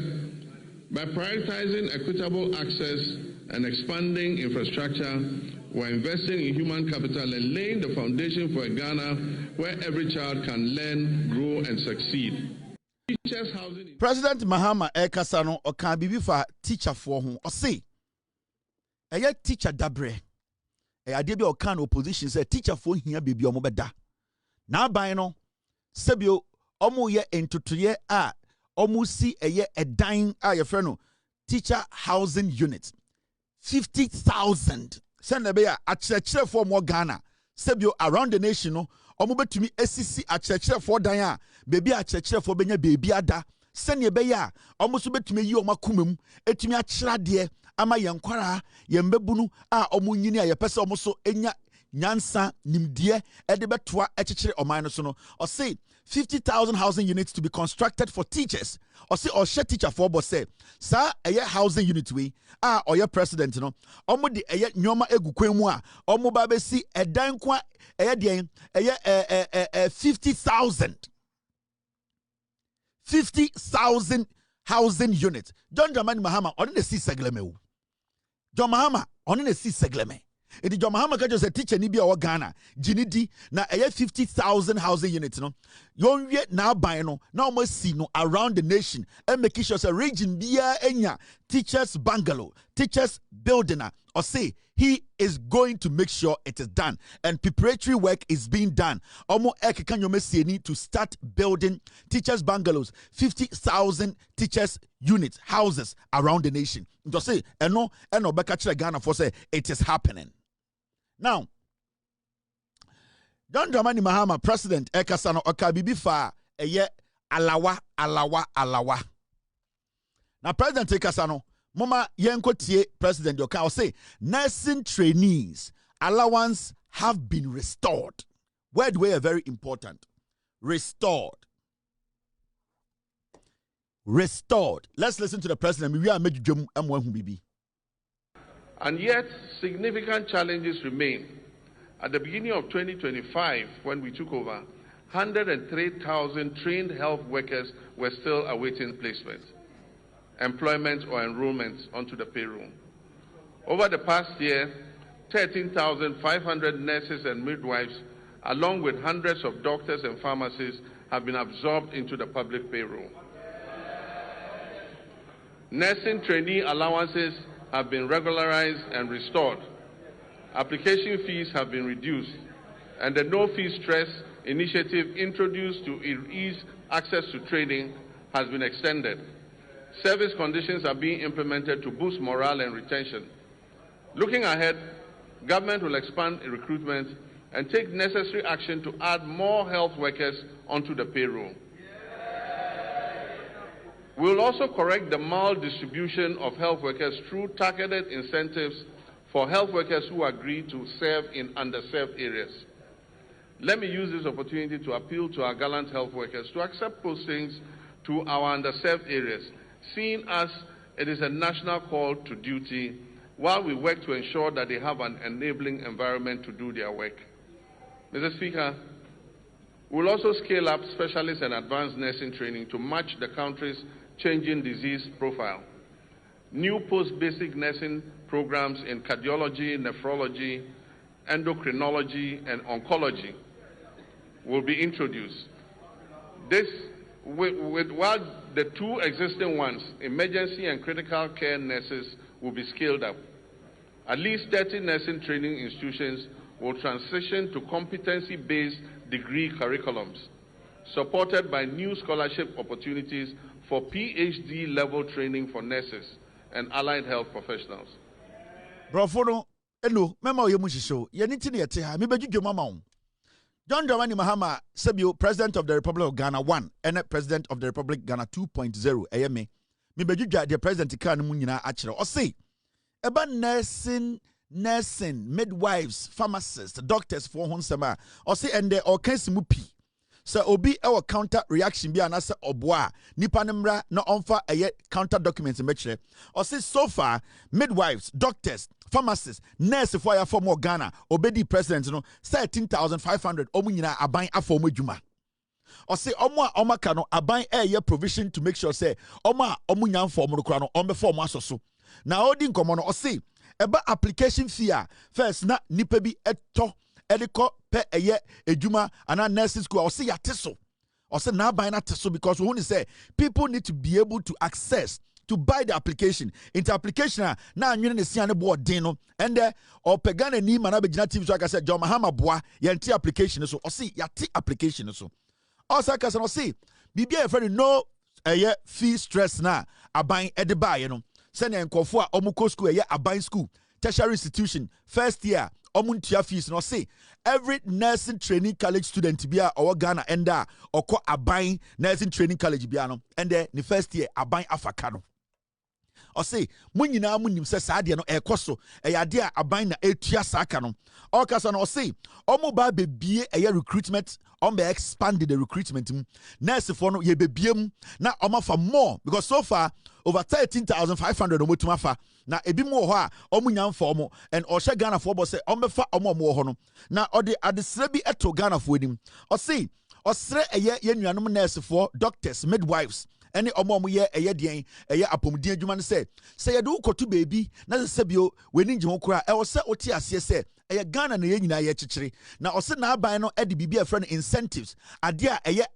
by prioritizing equitable access and expanding infrastructure, We're investing in human capital and laying the foundation for a Ghana where every child can learn, grow, and succeed. Teachers housing. President Mahama Ekasano okan bibi fa teacher for ho. O say, eye teacher dabre. Ade bi okan opposition say teacher for hia bibi omo beda. Na ban no sebio omo ye entotoye a omo si eye edan a ye frɛ no teacher housing unit 50,000. Send be a akyerɛkyerɛ for more Ghana. Sebio around the nation no omo betumi esisi akyerɛkyerɛ for dan a baby akyerɛkyerɛ for benya baby ada. Send ye be ya omo so betumi yi omo akumem etumi akyerɛ de ama yenkwara yembebunu a omo nyini a yepese omo so enya nyansa nimdie ede betoa ekyekere oman no so no or say 50,000 housing units to be constructed for teachers or say or share teacher for boss say sa eye housing unit we or your president no omo de eye nyoma egu kwan mu a omo ba be si edan kwa eye den eye 50,000 housing units. John Dramani Mahama on the sea segleme. John Mahama on the sea segleme. It is John Mahama just a teacher ni bi o Ghana. Ginidi na 50,000 housing units no. Yon yet now buy no. Now almost see no around the nation and make sure a region biya enya teachers bungalow, teachers building or say he is going to make sure it is done and preparatory work is being done. Omo need to start building teachers bungalows, 50,000 teachers units, houses around the nation. Just say, eno beka Ghana for say it is happening. Now, John Dramani Mahama, President Ekasano Okabibi fa eye alawa. Now, President Ekasano, Mama Yenko tie President Yoka will say nursing trainees allowance have been restored. Word way very important. Restored. Let's listen to the president. We are making M1 And yet, significant challenges remain. At the beginning of 2025, when we took over, 103,000 trained health workers were still awaiting placement, employment or enrollment onto the payroll. Over the past year, 13,500 nurses and midwives, along with hundreds of doctors and pharmacists, have been absorbed into the public payroll. Nursing trainee allowances have been regularized and restored. Application fees have been reduced, and the no-fee stress initiative introduced to ease access to training has been extended. Service conditions are being implemented to boost morale and retention. Looking ahead, government will expand recruitment and take necessary action to add more health workers onto the payroll. We will also correct the maldistribution of health workers through targeted incentives for health workers who agree to serve in underserved areas. Let me use this opportunity to appeal to our gallant health workers to accept postings to our underserved areas, seeing as it is a national call to duty while we work to ensure that they have an enabling environment to do their work. Mr. Speaker, we will also scale up specialist and advanced nursing training to match the country's changing disease profile. New post-basic nursing programs in cardiology, nephrology, endocrinology, and oncology will be introduced. While the two existing ones, emergency and critical care nurses, will be scaled up. At least 30 nursing training institutions will transition to competency-based degree curriculums, supported by new scholarship opportunities for PhD level training for nurses and allied health professionals. Brofono, eno, mema yemushisho, yenitini yeteha, mibejujo mama. John Dramani Mahama, Sebio, President of the Republic of Ghana 1, and President of the Republic Ghana 2.0, AMA. Mibejuja, the President Ikan Munina Achero, or say, eba nursing, midwives, pharmacists, doctors for Honsama, or say, and they all case mupi. So obi our counter reaction be anasa obwa nipa nemra no onfa a counter documents metre or say so far midwives, doctors, pharmacists, nurses for for more Ghana obedi president no 13,500 omu nyina aban afọ mo dwuma or say omo ka no aban air provision to make sure say omo nyam for mo kra no ombe for mo asoso na odi nkomo no or say eba application fee first na nipa bi eto ediko pe eye ejuma ana nursing school or say yateso or say na buy na teso because we say people need to be able to access to buy the application. Into application na anwene ne sia ne board din no and or pegana ni mana be gina TV so aka say John Mahama boa yenti application so or see yati application so also aka say no see bibia e friend no fee stress na aban e de buy no send enkofo a omuko school aban school tertiary institution first year omuntia fees no say every nursing training college student bia or Ghana enda or ko aban nursing training college bia no and the first year aban afaka no or say munyina munim se saade no ekoso eyade a aban na etua saka no okasa no say omo ba bebie recruitment be expanded the recruitment nurse for no ye bebiem na omafa more because so far over 13,500 omotuma fa na ebi mo ho a omunyam for omo and ohye Ghana for say omefa omo ho no na ode adesre bi eto Ghana for enim o say osre ye nuanom nurse for doctors midwives any omo ye den apomdin adwuma ne say ye do koto baby na se bio weni nje ho kura e wo se oti ase se Ghana na ye nyina ye chichiri na o se na aban no edi bibia friend incentives ade a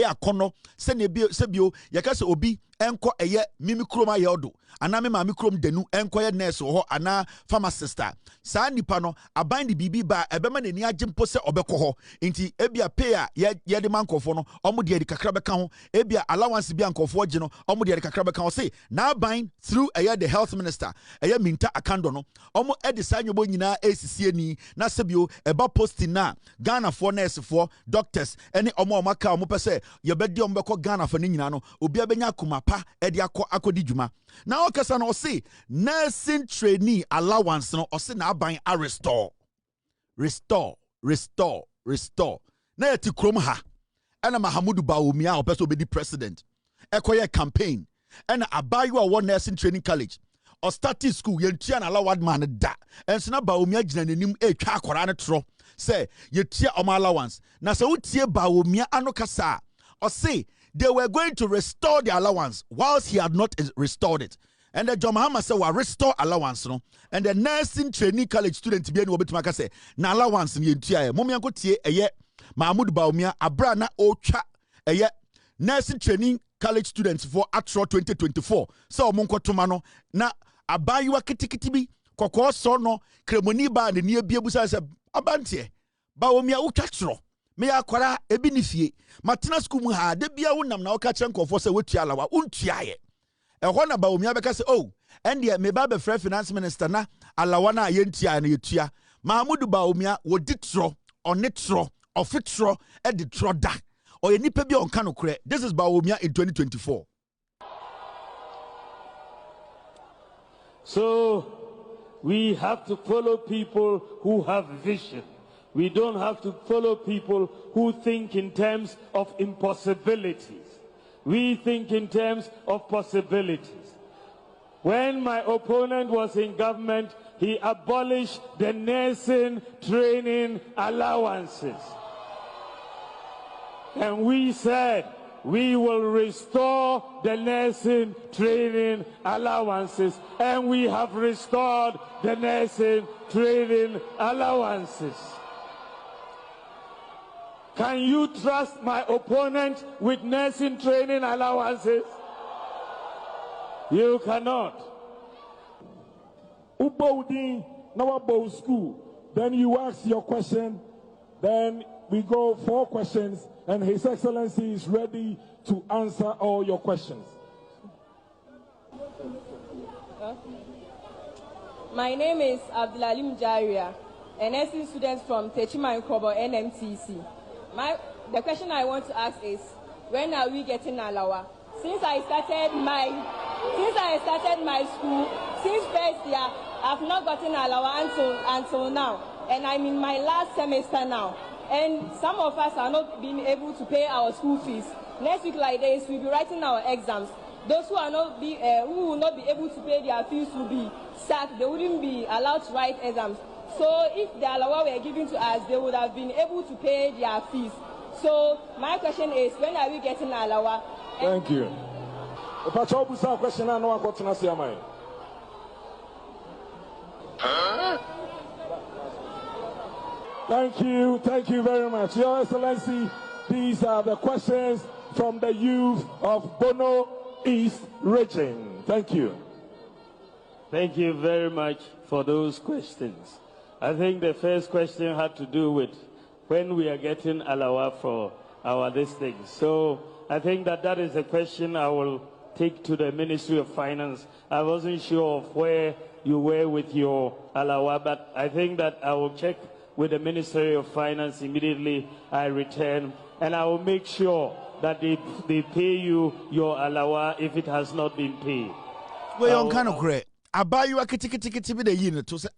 akono se ne bio se bio yaka se obi enko mimi krom ayodo ana me mami krom denu enko ye nurse ho ana pharmacist sa nipa no aban de bibi ba ebema nani agimpo se obekọ ho nti ebia pay a ye de mankofo no omo de kakra beka ho ebia allowance bia nkofo agi no omo de kakra beka ho say na aban through the health minister minta akando no omo edi sa nyobo nyina esisie ni na sebio eba posting na Ghana for nurse for doctors any omo maka omo pese ye bedi omo beko Ghana for ni nyina no obi abenya kuma pa edi akodi dwuma na okasa no say nursing trainee allowance no o say na aban a restore na yeti krom ha ena Mahamudu Bawumia opeso obedi president ekoye campaign ena abayu a one nursing training college or starting school yentia na allowed man da enso na Bawumia gina nanim etwa akora ne tro say yetia o allowance na se utie Bawumia anokasa or say they were going to restore the allowance whilst he had not restored it. And the John Mahama said, well, restore allowance. No? And the nursing training college student be able to say, na allowance in the Momianko tie Mahmoud Baumia, Abrana Ocha, nursing training college students for Atro 2024. So Monko Tomano, na Abayua Kitikitibi, Koko Sono, Cremoniba, and the near Biabusa said, Abantie, Baumia Utachro. Me akwara ebinifie matina school mu ha de bia wonam na okache nkofo se wetua alawa untua ye e ho na Bawumia beka se oh ende me ba be free finance minister na alawa na ye ntua na yetua Mahmoud Bawumia wodi tro onetro ofitro e de tro da o ye nipa bia onka no kure. This is Bawumia in 2024. So we have to follow people who have vision. We don't have to follow people who think in terms of impossibilities. We think in terms of possibilities. When my opponent was in government, he abolished the nursing training allowances. And we said, we will restore the nursing training allowances. And we have restored the nursing training allowances. Can you trust my opponent with nursing training allowances? You cannot. Ubodi Nawabo School. Then you ask your question. Then we go 4 questions, and His Excellency is ready to answer all your questions. My name is Abdulalim Jaria, a nursing student from Techima Nkobo NMTC. The question I want to ask is, when are we getting alawa? Since I started my school, since first year, I've not gotten alawa until now, and I'm in my last semester now. And some of us are not being able to pay our school fees. Next week like this, we'll be writing our exams. Those who will not be able to pay their fees will be sacked. They wouldn't be allowed to write exams. So if the alawa were given to us, they would have been able to pay their fees. So my question is, when are we getting alawa? Thank you. Thank you very much. Your Excellency, these are the questions from the youth of Bono East region. Thank you. Thank you very much for those questions. I think the first question had to do with when we are getting alawa for our districts. So I think that is a question I will take to the Ministry of Finance. I wasn't sure of where you were with your alawa, but I think that I will check with the Ministry of Finance immediately I return, and I will make sure that they pay you your alawa if it has not been paid. Well, kind of great. I buy you a kitty be the unit to say,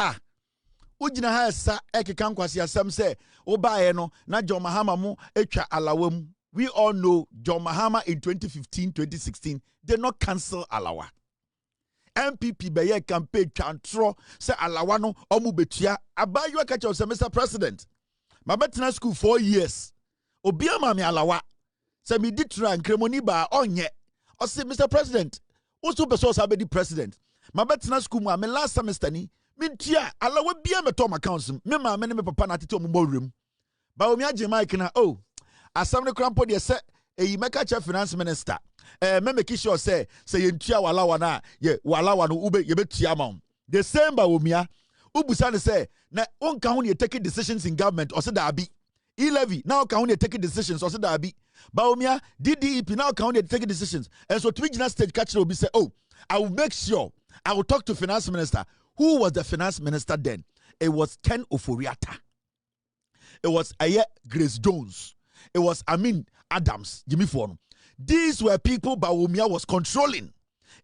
Ujina has sa ekikankwasi asem say, Oba no, na John Mahama mu echa alawam. We all know John Mahama in 2015, 2016 did not cancel alawa. MPP beye campaign chantro say alawa no omu betua. Aba you catch say Mr. President. My betina school 4 years. Obia mami alawa. Say me ditra nkremoni ba onye. O say Mr. President. Also beso sabe di president. My betina school mu me last semester ni mintia alawa bia me tom accounts. Me ma me papa na tete omu room. Ba omi agye mic na asam ne krampo de se eyi meka cha finance minister me make sure say yentua walawa na ye walawa no ube ye betua ma the same ba omia ubusa ne say na onka ho ne take decisions in government or say da abi e-levy now ka ho ne take decisions or say da abi ba omia DDEP now ka ho ne take decisions and so to regional stage catch obi say I will make sure I will talk to finance minister. Who was the finance minister then? It was Ken Oforiatta. It was Grace Jones. It was Amin Adams, Jimmy Fono. These were people Bawumia was controlling.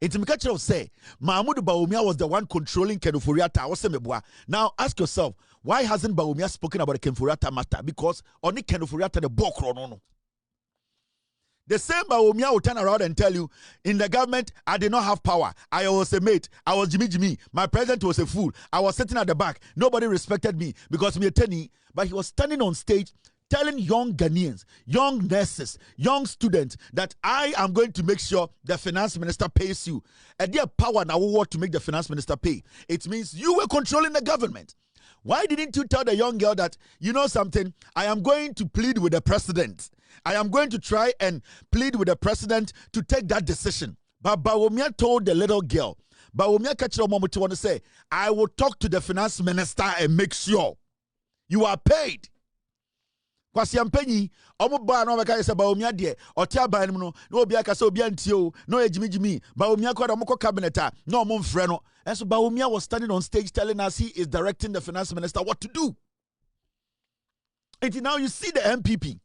It's Mikachi say Mahmoud Bawumia was the one controlling Ken Oforiatta. Now ask yourself, why hasn't Bawumia spoken about the Ken Oforiatta matter? Because only Ken Oforiatta the bokro no. The same Bawumia will turn around and tell you, in the government, I did not have power. I was a mate. I was Jimmy. My president was a fool. I was sitting at the back. Nobody respected me because me a tenny. But he was standing on stage telling young Ghanaians, young nurses, young students that I am going to make sure the finance minister pays you. And their power now what to make the finance minister pay. It means you were controlling the government. Why didn't you tell the young girl that, you know something, I am going to plead with the president. I am going to try and plead with the president to take that decision. But Bawumia told the little girl, Bawumia Kachiro Momotu want to say, I will talk to the finance minister and make sure you are paid. Kwasi ampenyi omo ba na obeka say Bawumia de ote aban mu no obi aka say obi antio no ejimi Bawumia kwa da moko cabinet no omo mfre no. And so Bawumia was standing on stage telling us he is directing the finance minister what to do. And now you see the MPP.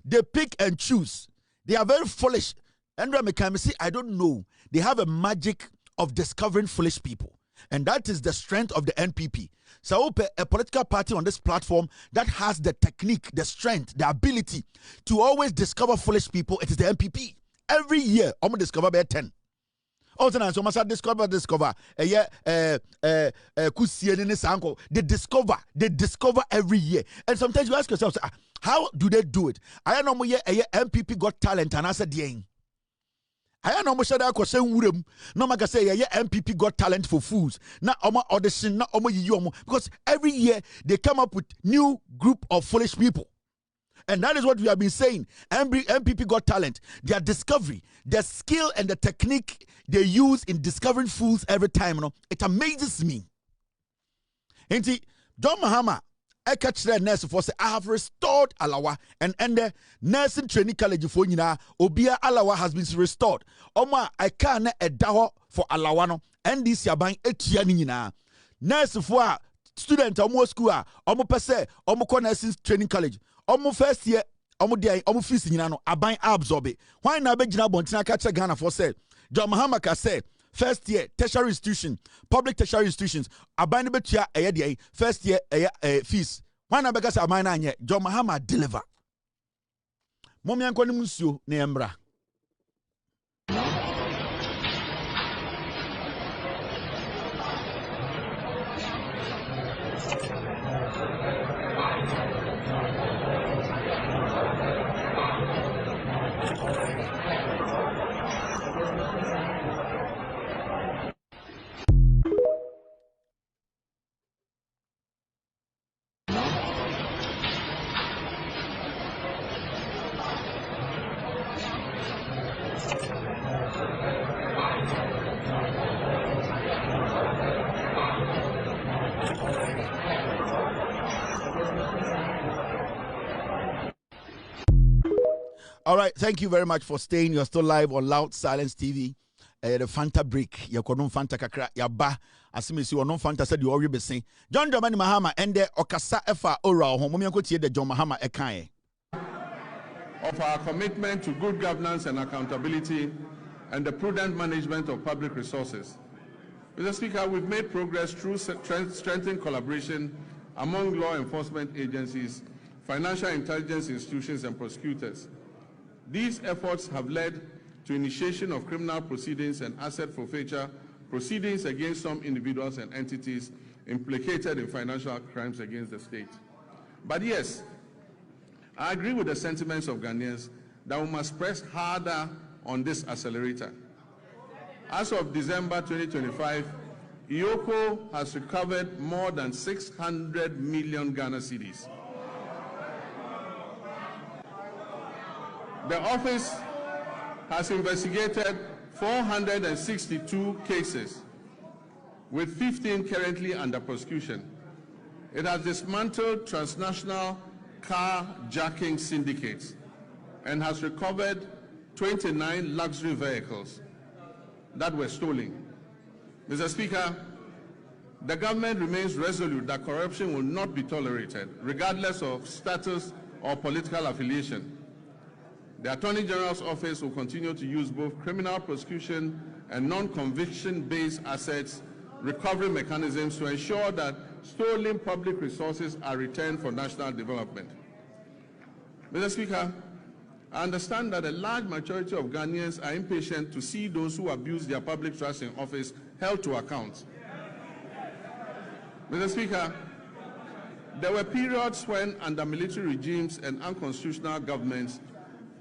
They pick and choose. They are very foolish. Andrew McCamsey, I don't know. They have a magic of discovering foolish people. And that is the strength of the NPP. So a political party on this platform that has the technique, the strength, the ability to always discover foolish people, it is the NPP. Every year, I'm going to discover about 10. Also, so must discover. They discover every year. And sometimes you ask yourself, how do they do it? I know MPP got talent and I said, I know that no matter say MPP got talent for fools. Now audition, now because every year they come up with new group of foolish people. And that is what we have been saying. MPP got talent. Their discovery, their skill and the technique they use in discovering fools every time. It amazes me. And see, John Mahama, I catch the nurse for say I have restored alawa and the nursing training college for Obia alawa has been restored. Oma I can't a daho for alawano and this yaban etianina. Nurse for student omo school omo pese omo nursing training college. Omo first year omo dia omo fees nyina no aban absorb. Why na be gina bontina catch Ghana for say John Mahama ka say first year tertiary institution, public tertiary institutions, abani betua eye first year fees. Why na beka say aban na anye John Mahama deliver. Momi anko ni musuo na embra. All right, thank you very much for staying. You're still live on Loud Silence TV. The Fanta break. You're Fanta kakra. Yaba. Asimisi or no Fanta said you already be saying. John Dramani Mahama and the Okasa Efa Ora home. The John Mahama Ekaye. Of our commitment to good governance and accountability and the prudent management of public resources. Mr. Speaker, we've made progress through strengthened collaboration among law enforcement agencies, financial intelligence institutions, and prosecutors. These efforts have led to initiation of criminal proceedings and asset forfeiture proceedings against some individuals and entities implicated in financial crimes against the state. But yes, I agree with the sentiments of Ghanaians that we must press harder on this accelerator. As of December 2025, IOCO has recovered more than 600 million Ghana cedis. The office has investigated 462 cases, with 15 currently under prosecution. It has dismantled transnational carjacking syndicates and has recovered 29 luxury vehicles that were stolen. Mr. Speaker, the government remains resolute that corruption will not be tolerated, regardless of status or political affiliation. The Attorney General's office will continue to use both criminal prosecution and non-conviction-based assets recovery mechanisms to ensure that stolen public resources are returned for national development. Mr. Speaker, I understand that a large majority of Ghanaians are impatient to see those who abuse their public trust in office held to account. Mr. Speaker, there were periods when, under military regimes and unconstitutional governments,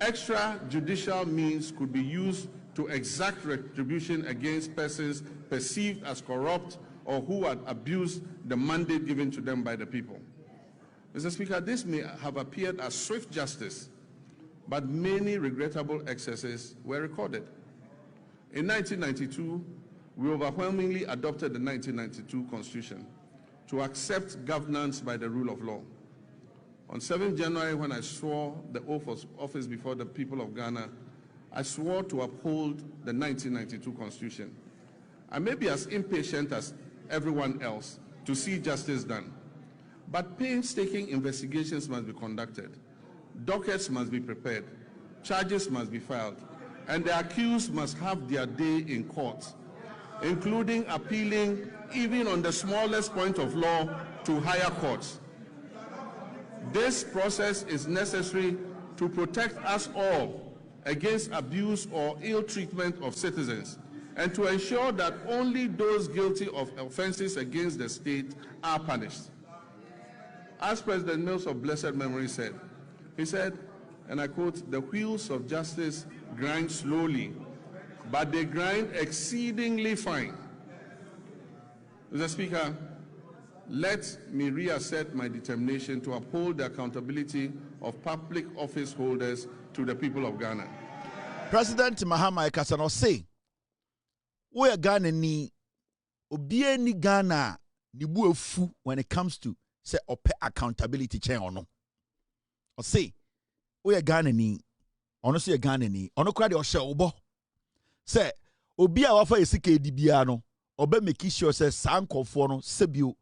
extrajudicial means could be used to exact retribution against persons perceived as corrupt or who had abused the mandate given to them by the people. Mr. Speaker, this may have appeared as swift justice, but many regrettable excesses were recorded. In 1992, we overwhelmingly adopted the 1992 Constitution to accept governance by the rule of law. On 7th January, when I swore the oath of office before the people of Ghana, I swore to uphold the 1992 Constitution. I may be as impatient as everyone else to see justice done, but painstaking investigations must be conducted, dockets must be prepared, charges must be filed, and the accused must have their day in court, including appealing even on the smallest point of law to higher courts. This process is necessary to protect us all against abuse or ill treatment of citizens and to ensure that only those guilty of offenses against the state are punished. As President Mills of blessed memory said, he said, and I quote, "The wheels of justice grind slowly, but they grind exceedingly fine." Mr. Speaker, let me reassert my determination to uphold the accountability of public office holders to the people of Ghana. President Mahama Ekasano say, "We are Ghana ni obie ni Ghana ni buefu when it comes to say ope accountability chain or no." Or say, "We are Ghana ni honestly a Ghana ni ono kra de o she obo say obi a wafa esika edibia no obe make sure say sankofo no sebio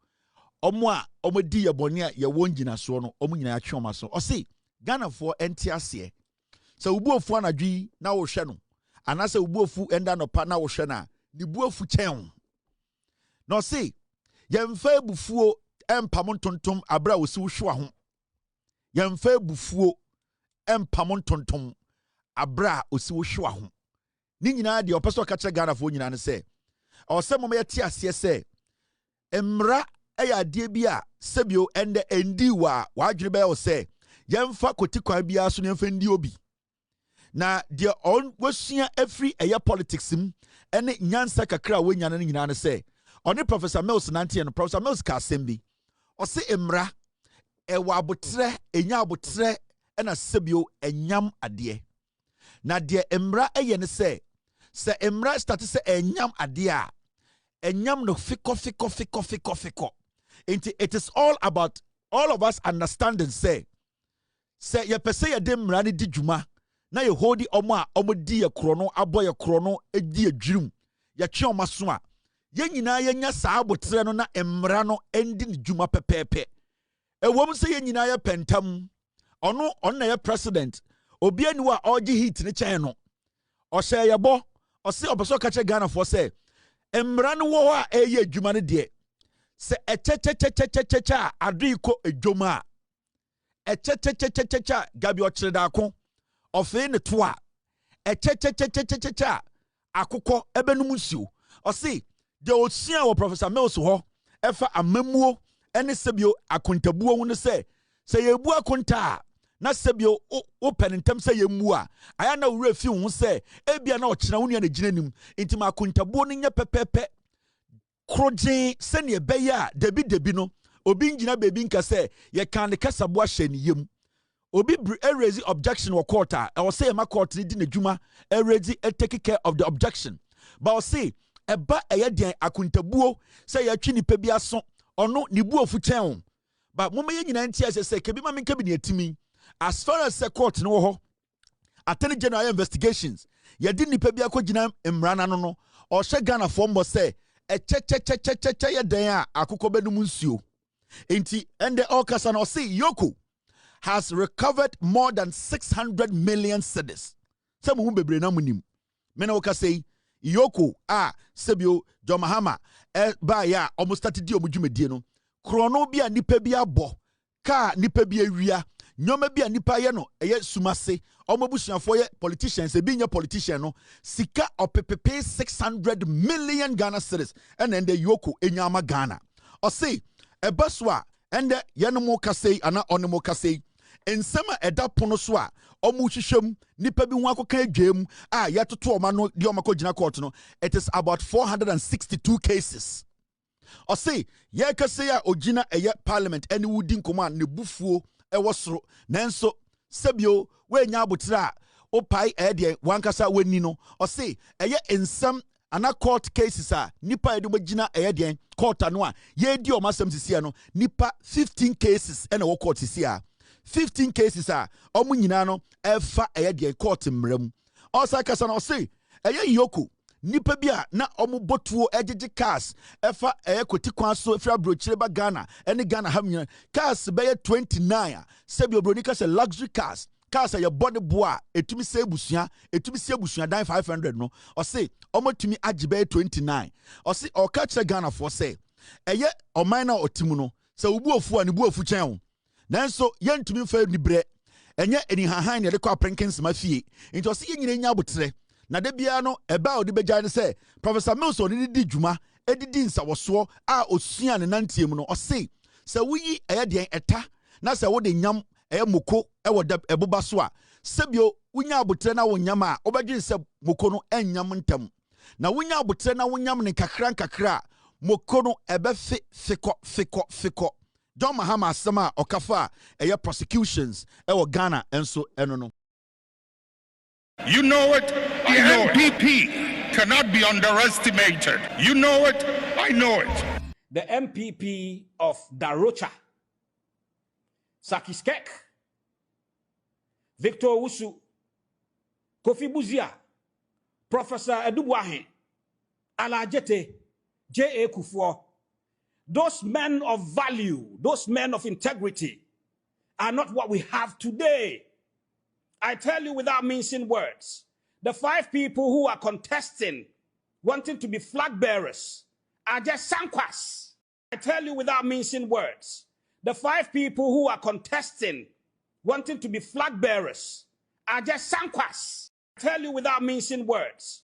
omo a omo di ye bone a ye won gina so no omo nyina atwe oma so." O say Ghana for enti ase se ubuofu anadwi na wo hwe no anase ubuofu enda no pa na wo hwe na ni buofu chen no say yemfa ebufuo empam ntontom abra osi wo hwe ho yemfa ebufuo empam ntontom abra osi wo hwe ho ni nyina de opeso ka kire Ghana fo nyina ne se o se mom ye ti ase se emra eya de bia sebio ende endi wa adwere be o se yemfa kotikwan bia so ne mfa ndi obi na de on wasua every eye politics m ene nyansa kakra wo nyana nyina ne se oni Professor Mills nante no Professor Mills ka sembi o se emra ewa abotre enya abotre ena sebio enyam ade na de emra eye ne se emra start se enyam ade a enyam no fiko. It is all about all of us understanding say ye pese ye de mra ne di djuma na ye hodi omo a omo di ye kro no abo ye kro no edi adwirum ye twe omo so a ye nyina ye nya saa abotre no na emra no endi ne dwuma pepepe ewom se ye nyina ye pentam ono na ye president obi ani wa ogi hit ne chen no o hye ye bo o se obeso ka che Ghana for say emra no wo a eye adwuma ne de se echechechechechecha adiko edwoma echechechechecha gabi o kire da ko ofe ne to a echechechechecha akukọ ebenum nsuo o se de osia wo Professor Mills ho efa amamuo ene sebio akontabuo hu ne se yebu akonta na sebio o penentem se yemu a aya na wura fi hu se ebia na o kira wonu na ginanim intima akontabuo no nya pepepe krojen se ne beya debi no obi ngina bebi nka se ye kan de kasabo ahye ne yem obi raise objection wo court a I say ma court ni di na dwuma raise take care of the objection but I say eba eyedian akontabuo se ye twi nipa bi aso ono ni bu ofu chen but mama ye nyina ntia se kebi ma menka bi ne atimi as far as the court no ho attorney general investigations ye di nipa bi akogina emrana no o hye Ghana for mbo se echechechecheche ye den a akukọ benum nsuo enti ende okasa na o say Yoko has recovered more than 600 million cedis. Some who bebre na munim. Mena woka say Yoko sebio John Mahama ba ya almost started di omudwumedie no. Krono bia nipa bia bo ka nipa bia wia nyoma bia nipa ye no eye sumase omobusuafo ye politicians e binya politician no sika opepepe 600 million Ghana cedis and then the Yoko enyama Ghana. O say ebaswa and ye no mo ka say ana onimo ka say ensema eda pono so a omu hwehwem nipa bi hu akoka adwam a yetoto oma no de oma ko gina court no it is about 462 cases o say ye ka say a ogina eye parliament any wudi nkoma ne bufuo ewo soro nanso sebio we nya abotira o pai de wankasa wani no o say eye ensem ana court cases a nipa edu magina eye de court no a ye di oma sem sisia no nipa 15 cases ena wo court sisia 15 cases are omu nyina no efa eye de court mram osa kasa no say eye Yoko nipa bia na omu botuo egege cars efa eye koti kwan so efra brochire ba Ghana ene Ghana ha nyina cars be 29 sebi obronika se luxury cars ye body boa etumi se ebusua dan 500 no o say omotumi agibe 29 o say o ka kire Ghana for say eye oman na otimu no se ubu ofu ani bu ofu chen nanso yentumi fa nibre enye eni hahan ne de kwa prenkins mafie nti o se nyina nya abotre na de bia no eba odi beja ne se Professor Mills oni di dwuma edidi nsawoso a osua ne nantiem no o se wuyi eye de eta na se wo de nyam eye moko ewo de eboba so a sebio wunya abotre na wonyam a obedwin se moko no enyam ntam na wunya abotre na wonyam ne kakra moko no ebe fiko John Mahama sama okafa eye prosecutions ewo Ghana enso eno no. You know it, the MPP cannot be underestimated. You know it, I know it. The MPP of Darocha, Sakiskek, Victor Wusu, Kofi Buzia, Professor Edubwahe, Alajete, J.A. Kufuor, those men of value, those men of integrity are not what we have today. I tell you without mincing words, the 5 people who are contesting, wanting to be flag bearers, are just sankwas. I tell you without mincing words, the 5 people who are contesting, wanting to be flag bearers, are just sankwas. I tell you without mincing words,